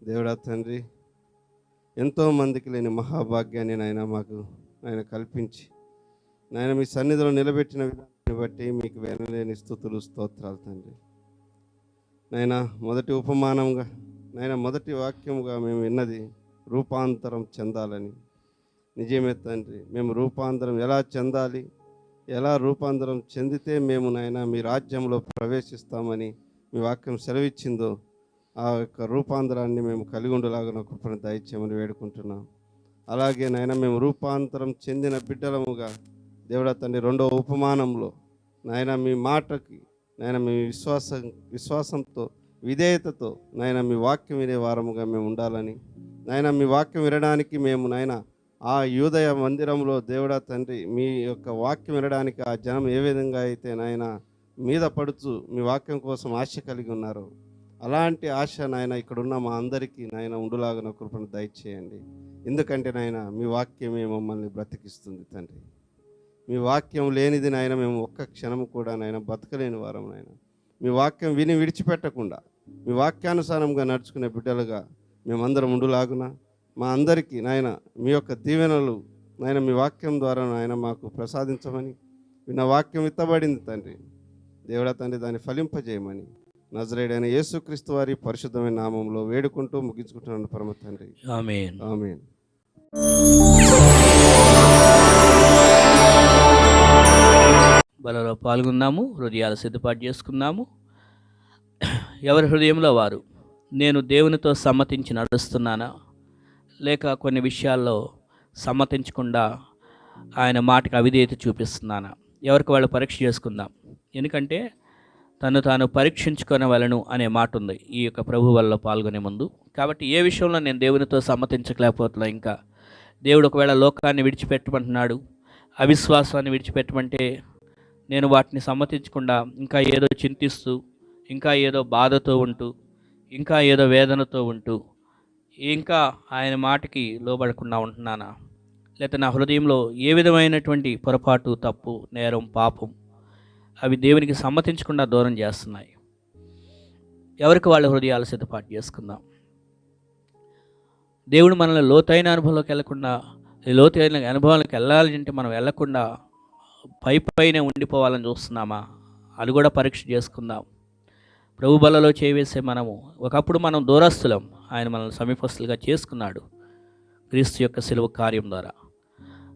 దేవుడా తండ్రి, ఎంతోమందికి లేని మహాభాగ్యాన్ని నాయన మాకు ఆయన కల్పించి, నాయన మీ సన్నిధిలో నిలబెట్టిన విధానాన్ని బట్టి మీకు ఎనలేని స్తుతులు, స్తోత్రాలు తండ్రి. నాయన మొదటి ఉపమానంగా, నాయన మొదటి వాక్యముగా మేము విన్నది రూపాంతరం చెందాలని. నిజమే తండ్రి, మేము రూపాంతరం ఎలా చెందాలి, ఎలా రూపాంతరం చెందితే మేము నాయన మీ రాజ్యంలో ప్రవేశిస్తామని మీ వాక్యం సెలవిచ్చిందో, ఆ యొక్క రూపాంతరాన్ని మేము కలిగి ఉండేలాగా కృపను దయచేయమని వేడుకుంటున్నాం. అలాగే నాయన మేము రూపాంతరం చెందిన బిడ్డలముగా దేవుడా తండ్రి, రెండవ ఉపమానంలో నాయన మీ మాటకి నాయన మీ విశ్వాసంతో, విధేయతతో నాయన మీ వాక్యం వినే వారముగా మేము ఉండాలని, నాయన మీ వాక్యం వినడానికి మేము నాయన ఆ యూదయ మందిరంలో దేవుడా తండ్రి మీ యొక్క వాక్యం వినడానికి ఆ జనం ఏ విధంగా అయితే నాయన మీద పడుచు మీ వాక్యం కోసం ఆశ కలిగి ఉన్నారో, అలాంటి ఆశ నాయన ఇక్కడున్న మా అందరికీ నాయన ఉండులాగా కృపను దయచేయండి. ఎందుకంటే నాయన మీ వాక్యమే మమ్మల్ని బ్రతికిస్తుంది తండ్రి. మీ వాక్యం లేనిది నాయన మేము ఒక్క క్షణం కూడా నాయన బతకలేని వారం నాయన. మీ వాక్యం విని విడిచిపెట్టకుండా మీ వాక్యానుసారంగా నడుచుకునే బిడ్డలుగా మేమందరం ఉండులాగున మా అందరికీ నాయన మీ యొక్క దీవెనలు నాయన మీ వాక్యం ద్వారా నాయన మాకు ప్రసాదించమని, విన్న వాక్యం ఇత్తబడింది తండ్రి. దేవుడా తండ్రి, దాన్ని ఫలింపజేయమని నజరేయుడైన యేసుక్రీస్తు వారి పరిశుద్ధమైన నామంలో వేడుకుంటూ ముగించుకుంటున్నాను పరమ తండ్రి. ఆమేన్. ఆమేన్. బలలో పాల్గొందాము, హృదయాలు సిద్ధపాటు చేసుకుందాము. ఎవరి హృదయంలో వారు, నేను దేవునితో సమ్మతించి నడుస్తున్నానా, లేక కొన్ని విషయాల్లో సమ్మతించకుండా ఆయన మాటకు అవిధేయత చూపిస్తున్నానా, ఎవరికి వాళ్ళు పరీక్ష చేసుకుందాం. ఎందుకంటే తను తాను పరీక్షించుకొనవలెను అనే మాట ఉంది ఈ యొక్క ప్రభు వల్ల పాల్గొనే ముందు. కాబట్టి ఏ విషయంలో నేను దేవునితో సమ్మతించలేకపోతున్నా, ఇంకా దేవుడు ఒకవేళ లోకాన్ని విడిచిపెట్టమంటున్నాడు, అవిశ్వాసాన్ని విడిచిపెట్టమంటే నేను వాటిని సమ్మతించకుండా ఇంకా ఏదో చింతిస్తూ, ఇంకా ఏదో బాధతో ఉంటూ, ఇంకా ఏదో వేదనతో ఉంటూ, ఇంకా ఆయన మాటకి లోబడకుండా ఉంటున్నానా, లేకపోతే నా హృదయంలో ఏ విధమైనటువంటి పొరపాటు, తప్పు, నేరం, పాపం అవి దేవునికి సమ్మతించకుండా దూరం చేస్తున్నాయి. ఎవరికి వాళ్ళ హృదయాలు సిద్ధపాటు చేసుకుందాం. దేవుడు మనల్ని లోతైన అనుభవంలోకి వెళ్లకుండా, లోతైన అనుభవాలకు వెళ్ళాలి అంటే మనం వెళ్లకుండా పైనే ఉండిపోవాలని చూస్తున్నామా, అది కూడా పరీక్ష చేసుకుందాం. ప్రభు బలలో చేవేసే మనము, ఒకప్పుడు మనం దూరస్తులం, ఆయన మనల్ని సమీపస్తులుగా చేసుకున్నాడు. క్రీస్తు యొక్క శిలువ కార్యం ద్వారా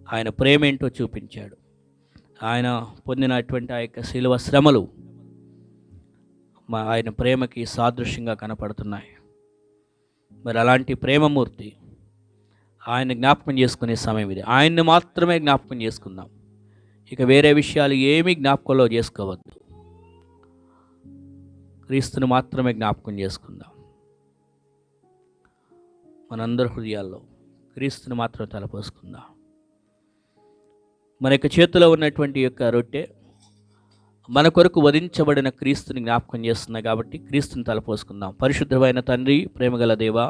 ఆయన ప్రేమ ఏంటో చూపించాడు. ఆయన పొందినటువంటి ఆ యొక్క శిలువ శ్రమలు ఆయన ప్రేమకి సాదృశ్యంగా కనపడుతున్నాయి. మరి అలాంటి ప్రేమమూర్తి ఆయన జ్ఞాపకం చేసుకునే సమయం ఇది. ఆయన్ని మాత్రమే జ్ఞాపకం చేసుకుందాం. ఇక వేరే విషయాలు ఏమీ జ్ఞాపకంలో చేసుకోవద్దు. క్రీస్తుని మాత్రమే జ్ఞాపకం చేసుకుందాం. మనందరి హృదయాల్లో క్రీస్తుని మాత్రం తలపోసుకుందాం. మన యొక్క చేతిలో ఉన్నటువంటి యొక్క రొట్టె మన కొరకు వధించబడిన క్రీస్తుని జ్ఞాపకం చేస్తున్నాయి కాబట్టి క్రీస్తుని తలపోసుకుందాం. పరిశుద్ధమైన తండ్రి, ప్రేమగల దేవా,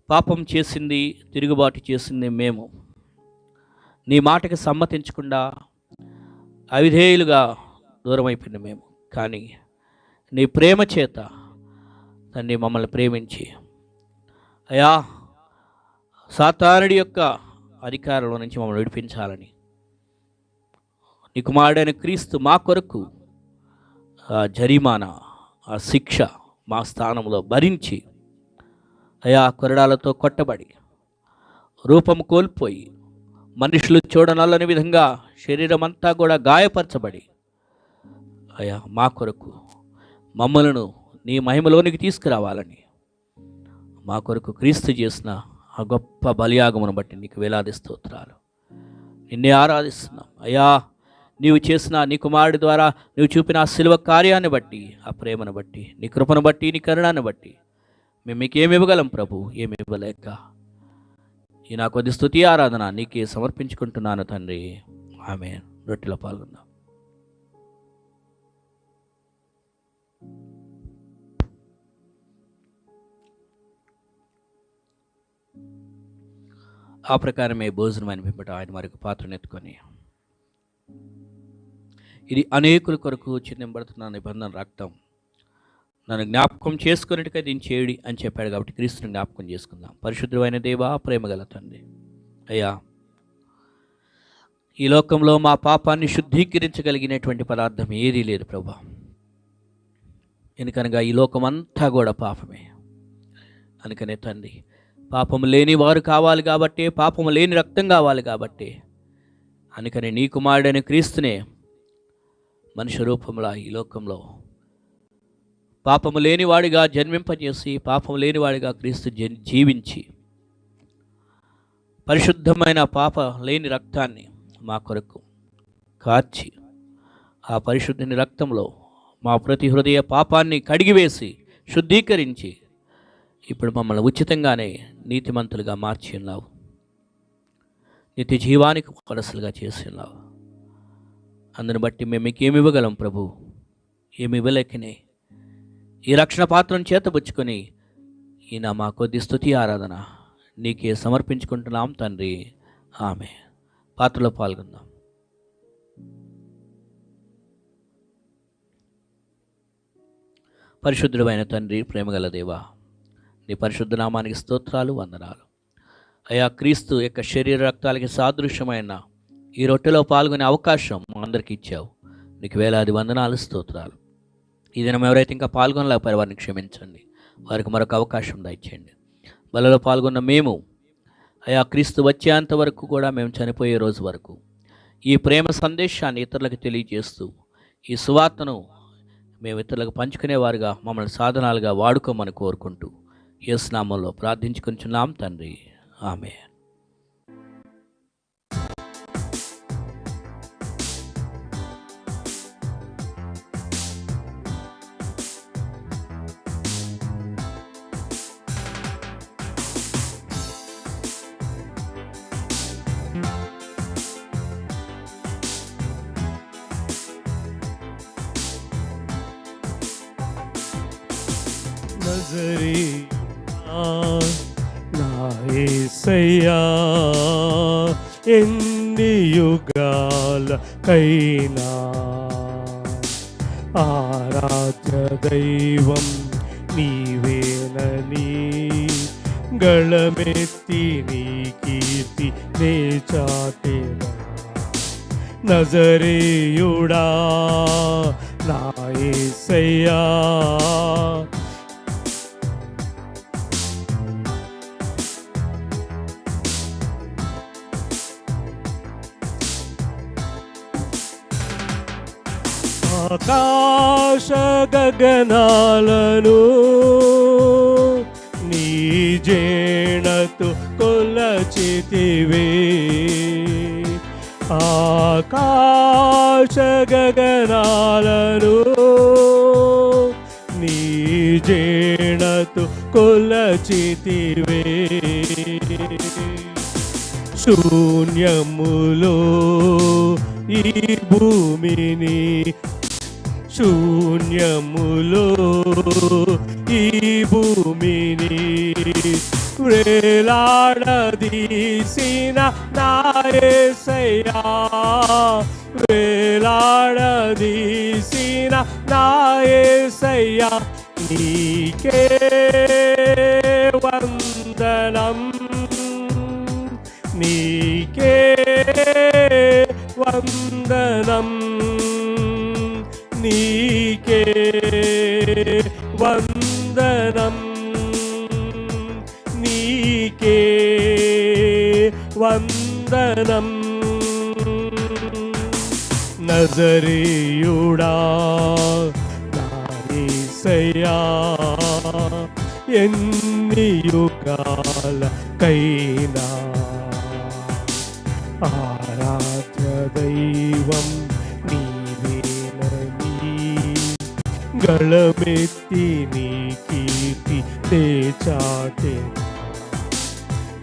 పాపం చేసింది, తిరుగుబాటు చేసింది మేము. నీ మాటకి సమ్మతించకుండా అవిధేయులుగా దూరం అయిపోయింది మేము. కానీ నీ ప్రేమ చేత తండ్రి మమ్మల్ని ప్రేమించి, అయా సాతానుడి యొక్క అధికారంలో నుంచి మమ్మల్ని విడిపించాలని నీ కుమారుడైన క్రీస్తు మా కొరకు ఆ జరిమానా, ఆ శిక్ష మా స్థానంలో భరించి, అయా కొరడాలతో కొట్టబడి, రూపం కోల్పోయి, మనుషులు చూడనల్లని విధంగా శరీరం అంతా కూడా గాయపరచబడి, అయా మా కొరకు మమ్మలను నీ మహిమలోనికి తీసుకురావాలని మా కొరకు క్రీస్తు చేసిన ఆ గొప్ప బలియాగమును బట్టి నీకు వేలాది స్తోత్రాలు. నిన్నే ఆరాధిస్తున్నాం అయ్యా. నీవు చేసిన నీ కుమారుడి ద్వారా నీవు చూపిన ఆ శిలువ కార్యాన్ని బట్టి, ఆ ప్రేమను బట్టి, నీ కృపను బట్టి, నీ కరుణాన్ని బట్టి మేము మీకు ఏమి ఇవ్వగలం ప్రభు? ఏమి ఇవ్వలేక ఈ నా కొద్ది స్తుతి ఆరాధన నీకే సమర్పించుకుంటున్నాను తండ్రి. ఆమేన్. రొట్టెలో పాల్గొందాం. ఆ ప్రకారమే భోజనమైన పిమ్మట ఆయన మరొక పాత్రను ఎత్తుకొని, ఇది అనేకుల కొరకు చిందింపబడుతున్న నిబంధన రక్తం, నన్ను జ్ఞాపకం చేసుకున్నట్టుగా దీన్ని చేయడి అని చెప్పాడు కాబట్టి క్రీస్తుని జ్ఞాపకం చేసుకుందాం. పరిశుద్ధమైన దేవా, ప్రేమగల తండ్రి, అయ్యా ఈ లోకంలో మా పాపాన్ని శుద్ధీకరించగలిగినటువంటి పదార్థం ఏదీ లేదు ప్రభా. ఎందుకనగా ఈ లోకమంతా కూడా పాపమే. అందుకనే తండ్రి, పాపము లేని వారు కావాలి కాబట్టి, పాపము లేని రక్తం కావాలి కాబట్టి, అందుకని నీ కుమారుడైన క్రీస్తునే మనుష్య రూపంలో ఈ లోకంలో పాపము లేనివాడిగా జన్మింపజేసి, పాపము లేనివాడిగా క్రీస్తు జీవించి, పరిశుద్ధమైన పాప లేని రక్తాన్ని మా కొరకు కార్చి, ఆ పరిశుద్ధని రక్తంలో మా ప్రతి హృదయ పాపాన్ని కడిగివేసి శుద్ధీకరించి ఇప్పుడు మమ్మల్ని ఉచితంగానే నీతిమంతులుగా మార్చి ఉన్నావు. నిత్య జీవానికి కొరసలుగా చేసి ఉన్నావు. అందుని బట్టి మేము మీకు ఏమి ఇవ్వగలం ప్రభు? ఏమి ఇవ్వలేకనే ఈ రక్షణ పాత్రను చేతబుచ్చుకొని ఈయన మా కొద్ది స్తుతి ఆరాధన నీకే సమర్పించుకుంటున్నాం తండ్రి. ఆమె పాత్రలో పాల్గొందాం. పరిశుద్ధుడైన తండ్రి, ప్రేమగల దేవా, నీ పరిశుద్ధ నామానికి స్తోత్రాలు, వందనాలు. అయా క్రీస్తు యొక్క శరీర రక్తాలకి సాదృశ్యమైన ఈ రొట్టెలో పాల్గొనే అవకాశం మా అందరికీ ఇచ్చావు. నీకు వేలాది వందనాలు, స్తోత్రాలు. ఈ దినం ఎవరైతే ఇంకా పాల్గొనలేకపోయారో వారిని క్షమించండి, వారికి మరొక అవకాశం దయచేయండి. బలలో పాల్గొన్న మేము అయా క్రీస్తు వచ్చేంత వరకు కూడా, మేము చనిపోయే రోజు వరకు ఈ ప్రేమ సందేశాన్ని ఇతరులకు తెలియజేస్తూ, ఈ సువార్తను మేము ఇతరులకు పంచుకునేవారుగా మమ్మల్ని సాధనాలుగా వాడుకోమని కోరుకుంటూ యేసు నామములో ప్రార్థించుకుంటున్నాం తండ్రి. ఆమేన్. నజరేయుడా నా యేసయ్యా, ఎన్ని యుగాలకైనా ఆరాధ్య దైవం నీవేనని గళమెత్తి నీ కీర్తి నే చాటెదా. నజరేయుడా నా యేసయ్యా, ఆకాశ గగనాలను నీ జేణతో కొలచితివే. ఆకాశ గగనాలను నీ జేణతో కొలచితివే. శూన్యములో ఈ భూమిని, శూన్యములో ఈ భూమిని వేలాడదీసిన నా యేసయ్యా, వేలాడదీసిన నా యేసయ్యా, నీకే వందనం, నీకే వందనం, నీకే వందనం, నీకే వందనం. నజరేయుడా నా యేసయ్యా, ఎన్ని యుగాలకైనా ఆరాధ్య దైవం నీవేనని గళమెత్తి నీ కీర్తి చాటే.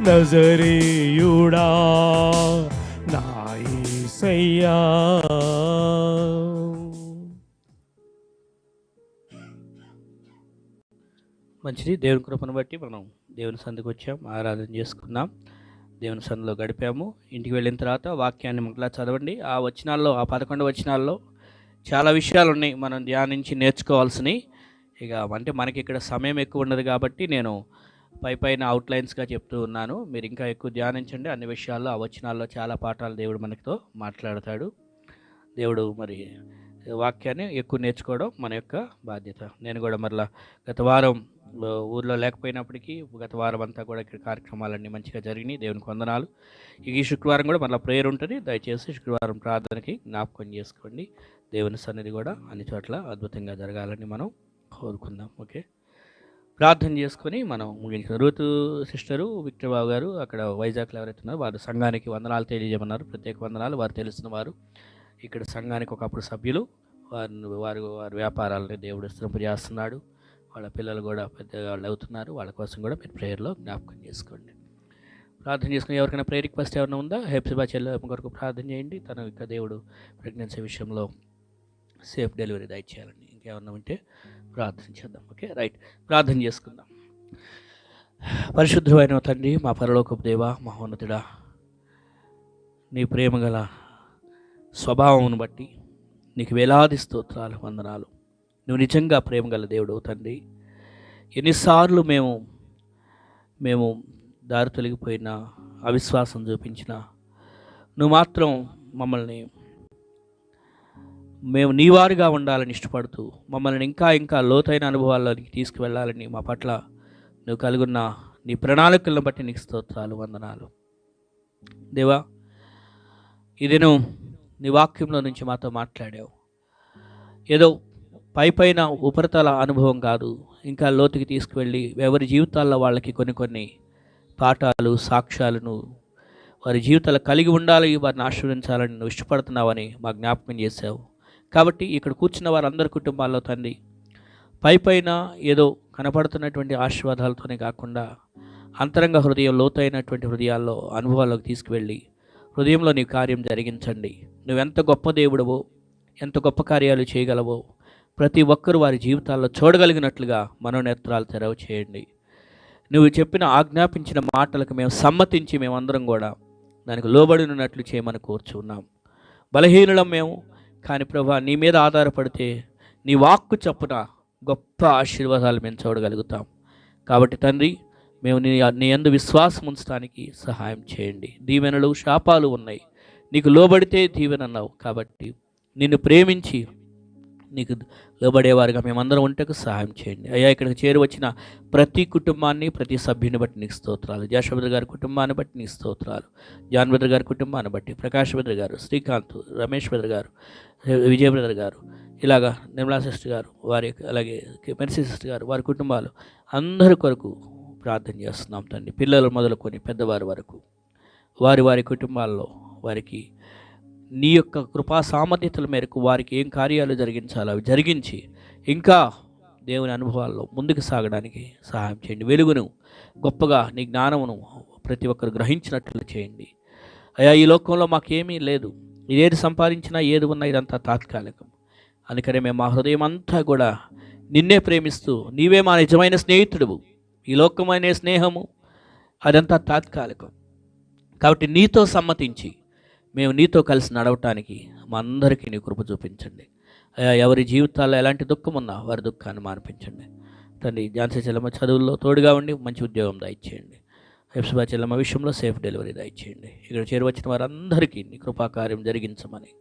నజరేయుడా నా యేసయ్యా. మంచిది. దేవుని కృపను బట్టి మనం దేవుని సందుకు వచ్చాం, ఆరాధన చేసుకున్నాం, దేవుని సందులో గడిపాము. ఇంటికి వెళ్ళిన తర్వాత వాక్యాన్ని మళ్ళా చదవండి. ఆ వచనాల్లో, ఆ 11 వచనాల్లో చాలా విషయాలు ఉన్నాయి మనం ధ్యానించి నేర్చుకోవాల్సినవి. ఇక అంటే మనకి ఇక్కడ సమయం ఎక్కువ ఉండదు కాబట్టి నేను పైన అవుట్లైన్స్గా చెప్తూ ఉన్నాను. మీరు ఇంకా ఎక్కువ ధ్యానించండి. అన్ని విషయాల్లో ఆ వచనాల్లో చాలా పాఠాలు దేవుడు మనతో మాట్లాడతాడు. దేవుడు మరి వాక్యాన్ని ఎక్కువ నేర్చుకోవడం మన యొక్క బాధ్యత. నేను కూడా మరలా గత వారం ఊర్లో లేకపోయినప్పటికీ గత వారం అంతా కూడా ఇక్కడ కార్యక్రమాలన్నీ మంచిగా జరిగినాయి. దేవునికి వందనాలు. ఈ శుక్రవారం కూడా మళ్ళీ ప్రేయర్ ఉంటుంది. దయచేసి శుక్రవారం ప్రార్థనకి జ్ఞాపకం చేసుకోండి. దేవుని సన్నిధి కూడా అన్ని చోట్ల అద్భుతంగా జరగాలని మనం కోరుకుందాం. ఓకే, ప్రార్థన చేసుకొని మనం ముగించుకుందాం. రూతు సిస్టరు, విక్టర్ బాబు గారు అక్కడ వైజాగ్లో ఎవరైతే ఉన్నారో వారు సంఘానికి వందనాలు తెలియజేయమన్నారు. ప్రత్యేక వందనాలు. వారు తెలిసిన వారు ఇక్కడ సంఘానికి ఒకప్పుడు సభ్యులు. వారి వ్యాపారాలని దేవుడు స్థిరపజేస్తున్నాడు. వాళ్ళ పిల్లలు కూడా పెద్దగా వాళ్ళు అవుతున్నారు. వాళ్ళ కోసం కూడా మీరు ప్రేయర్లో జ్ఞాపకం చేసుకోండి. ప్రార్థన చేసుకుని ఎవరికైనా ప్రేయర్ రిక్వెస్ట్ ఏమైనా ఉందా? హెప్సిబా చెల్లె కొరకు ప్రార్థన చేయండి. తన యొక్క దేవుడు ప్రెగ్నెన్సీ విషయంలో సేఫ్ డెలివరీ దయచేయాలండి. ఇంకేమన్నా ఉంటే ప్రార్థన చేద్దాం. ఓకే, రైట్, ప్రార్థన చేసుకుందాం. పరిశుద్ధమైన తండ్రి, మా పరలోకపు దేవా, మహోన్నతుడా, నీ ప్రేమ గల స్వభావమును బట్టి నీకు వేలాది స్తోత్రాలు, వందనాలు. నువ్వు నిజంగా ప్రేమ గల దేవుడు తండ్రి. ఎన్నిసార్లు మేము దారి తొలగిపోయిన, అవిశ్వాసం చూపించిన, నువ్వు మాత్రం మమ్మల్ని మేము నీవారుగా ఉండాలని ఇష్టపడుతూ మమ్మల్ని ఇంకా ఇంకా లోతైన అనుభవాల్లోకి తీసుకువెళ్ళాలని మా పట్ల నువ్వు కలుగున్న నీ ప్రణాళికలను బట్టి నీకు స్తోత్రాలు, వందనాలు. దేవా, ఇదేను నీ వాక్యంలో నుంచి మాతో మాట్లాడావు. ఏదో పైన ఉపరితల అనుభవం కాదు, ఇంకా లోతుకి తీసుకువెళ్ళి ఎవరి జీవితాల్లో వాళ్ళకి కొన్ని పాఠాలు, సాక్ష్యాలను వారి జీవితాలు కలిగి ఉండాలి, వారిని ఆశీర్వదించాలని నువ్వు ఇష్టపడుతున్నావని మా జ్ఞాపకం చేశావు. కాబట్టి ఇక్కడ కూర్చున్న వారందరి కుటుంబాల్లో తండ్రి పైన ఏదో కనపడుతున్నటువంటి ఆశీర్వాదాలతోనే కాకుండా అంతరంగ హృదయం, లోతైనటువంటి హృదయాల్లో అనుభవాల్లోకి తీసుకువెళ్ళి హృదయంలో నీ కార్యం జరిగించండి. నువ్వెంత గొప్ప దేవుడవో, ఎంత గొప్ప కార్యాలు చేయగలవో ప్రతి ఒక్కరూ వారి జీవితాల్లో చూడగలిగినట్లుగా మనోనేత్రాలు తెరవ చేయండి. నువ్వు చెప్పిన, ఆజ్ఞాపించిన మాటలకు మేము సమ్మతించి మేమందరం కూడా దానికి లోబడినట్లు చేయమని కోరుచున్నాం. బలహీనులం మేము, కానీ ప్రభా నీ మీద ఆధారపడితే నీ వాక్కు చొప్పున గొప్ప ఆశీర్వాదాలు మేము చూడగలుగుతాం. కాబట్టి తండ్రి, మేము నీ యందు విశ్వాసం ఉంచడానికి సహాయం చేయండి. దీవెనలు, శాపాలు ఉన్నాయి. నీకు లోబడితే దీవెన అన్నావు. కాబట్టి నిన్ను ప్రేమించి నీకు లోబడేవారుగా మేమందరం ఉంటకు సహాయం చేయండి అయ్యా. ఇక్కడికి చేరి వచ్చిన ప్రతి కుటుంబాన్ని, ప్రతి సభ్యుని బట్టి నీకు స్తోత్రాలు. జాషభద్ర గారి కుటుంబాన్ని బట్టి నీకు స్తోత్రాలు. జాన్ బ్రదర్ గారి కుటుంబాన్ని బట్టి, ప్రకాష్ బ్రదర్ గారు, శ్రీకాంత్, రమేష్ బ్రదర్ గారు, విజయ్ బ్రదర్ గారు, ఇలాగా నిర్మలా సిస్టర్ గారు, వారి అలాగే మెర్సీ సిస్టర్ గారు, వారి కుటుంబాలు అందరి కొరకు ప్రార్థన చేస్తున్నాం తండ్రి. పిల్లలు మొదలుకొని పెద్దవారి వరకు వారి వారి కుటుంబాల్లో వారికి నీ యొక్క కృపా సామర్థ్యతల మేరకు వారికి ఏం కార్యాలు జరిగించాలో అవి జరిగించి ఇంకా దేవుని అనుభవాల్లో ముందుకు సాగడానికి సహాయం చేయండి. వెలుగును గొప్పగా నీ జ్ఞానమును ప్రతి ఒక్కరు గ్రహించినట్లు చేయండి అయ్యా. ఈ లోకంలో మాకేమీ లేదు, ఇదేది సంపాదించినా ఏది ఉన్నా ఇదంతా తాత్కాలికం. అందుకనే మేము మా హృదయం అంతా కూడా నిన్నే ప్రేమిస్తూ నీవే మా నిజమైన స్నేహితుడువు. ఈ లోకమైన స్నేహము అదంతా తాత్కాలికం. కాబట్టి నీతో సమ్మతించి మేము నీతో కలిసి నడవటానికి మా అందరికీ నీ కృప చూపించండి అయ్యా. ఎవరి జీవితాల్లో ఎలాంటి దుఃఖం ఉన్నా వారి దుఃఖాన్ని మాన్పించండి తండ్రి. ఝాన్సీ చెల్లమ్మ చదువుల్లో తోడుగా ఉండి మంచి ఉద్యోగం దయచేయండి. హెప్సిబా చెల్లమ్మ విషయంలో సేఫ్ డెలివరీ దయచేయండి. ఇక్కడ చేరువచ్చిన వారందరికీ నీ కృపాకార్యం జరిగించమని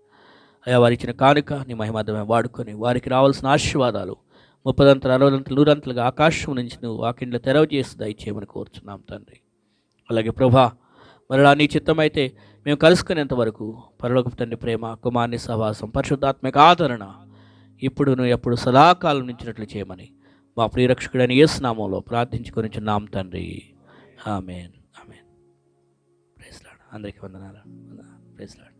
అయ్యా, వారి ఇచ్చిన కానుక నీ మహిమార్థమే వాడుకొని వారికి రావాల్సిన ఆశీర్వాదాలు 30 60 100 ఆకాశం నుంచి నువ్వు వాకిండ్లు తెరవ చేసి దయచేయమని కోరుచున్నాం తండ్రి. అలాగే ప్రభా, మరలా నీ చిత్తమైతే మేము కలుసుకునేంత వరకు పరలోకపు తండ్రి ప్రేమ, కుమారుని సహవాసం, పరిశుద్ధాత్మక ఆదరణ ఇప్పుడును ఎప్పుడు సదాకాలం నుంచినట్లు చేయమని మా ప్రియరక్షకుడైన యేసు నామములో ప్రార్థించుకొనిచున్నాం తండ్రి. Amen, amen. Praise Lord. అందరికీ వందనాలు. Praise lord.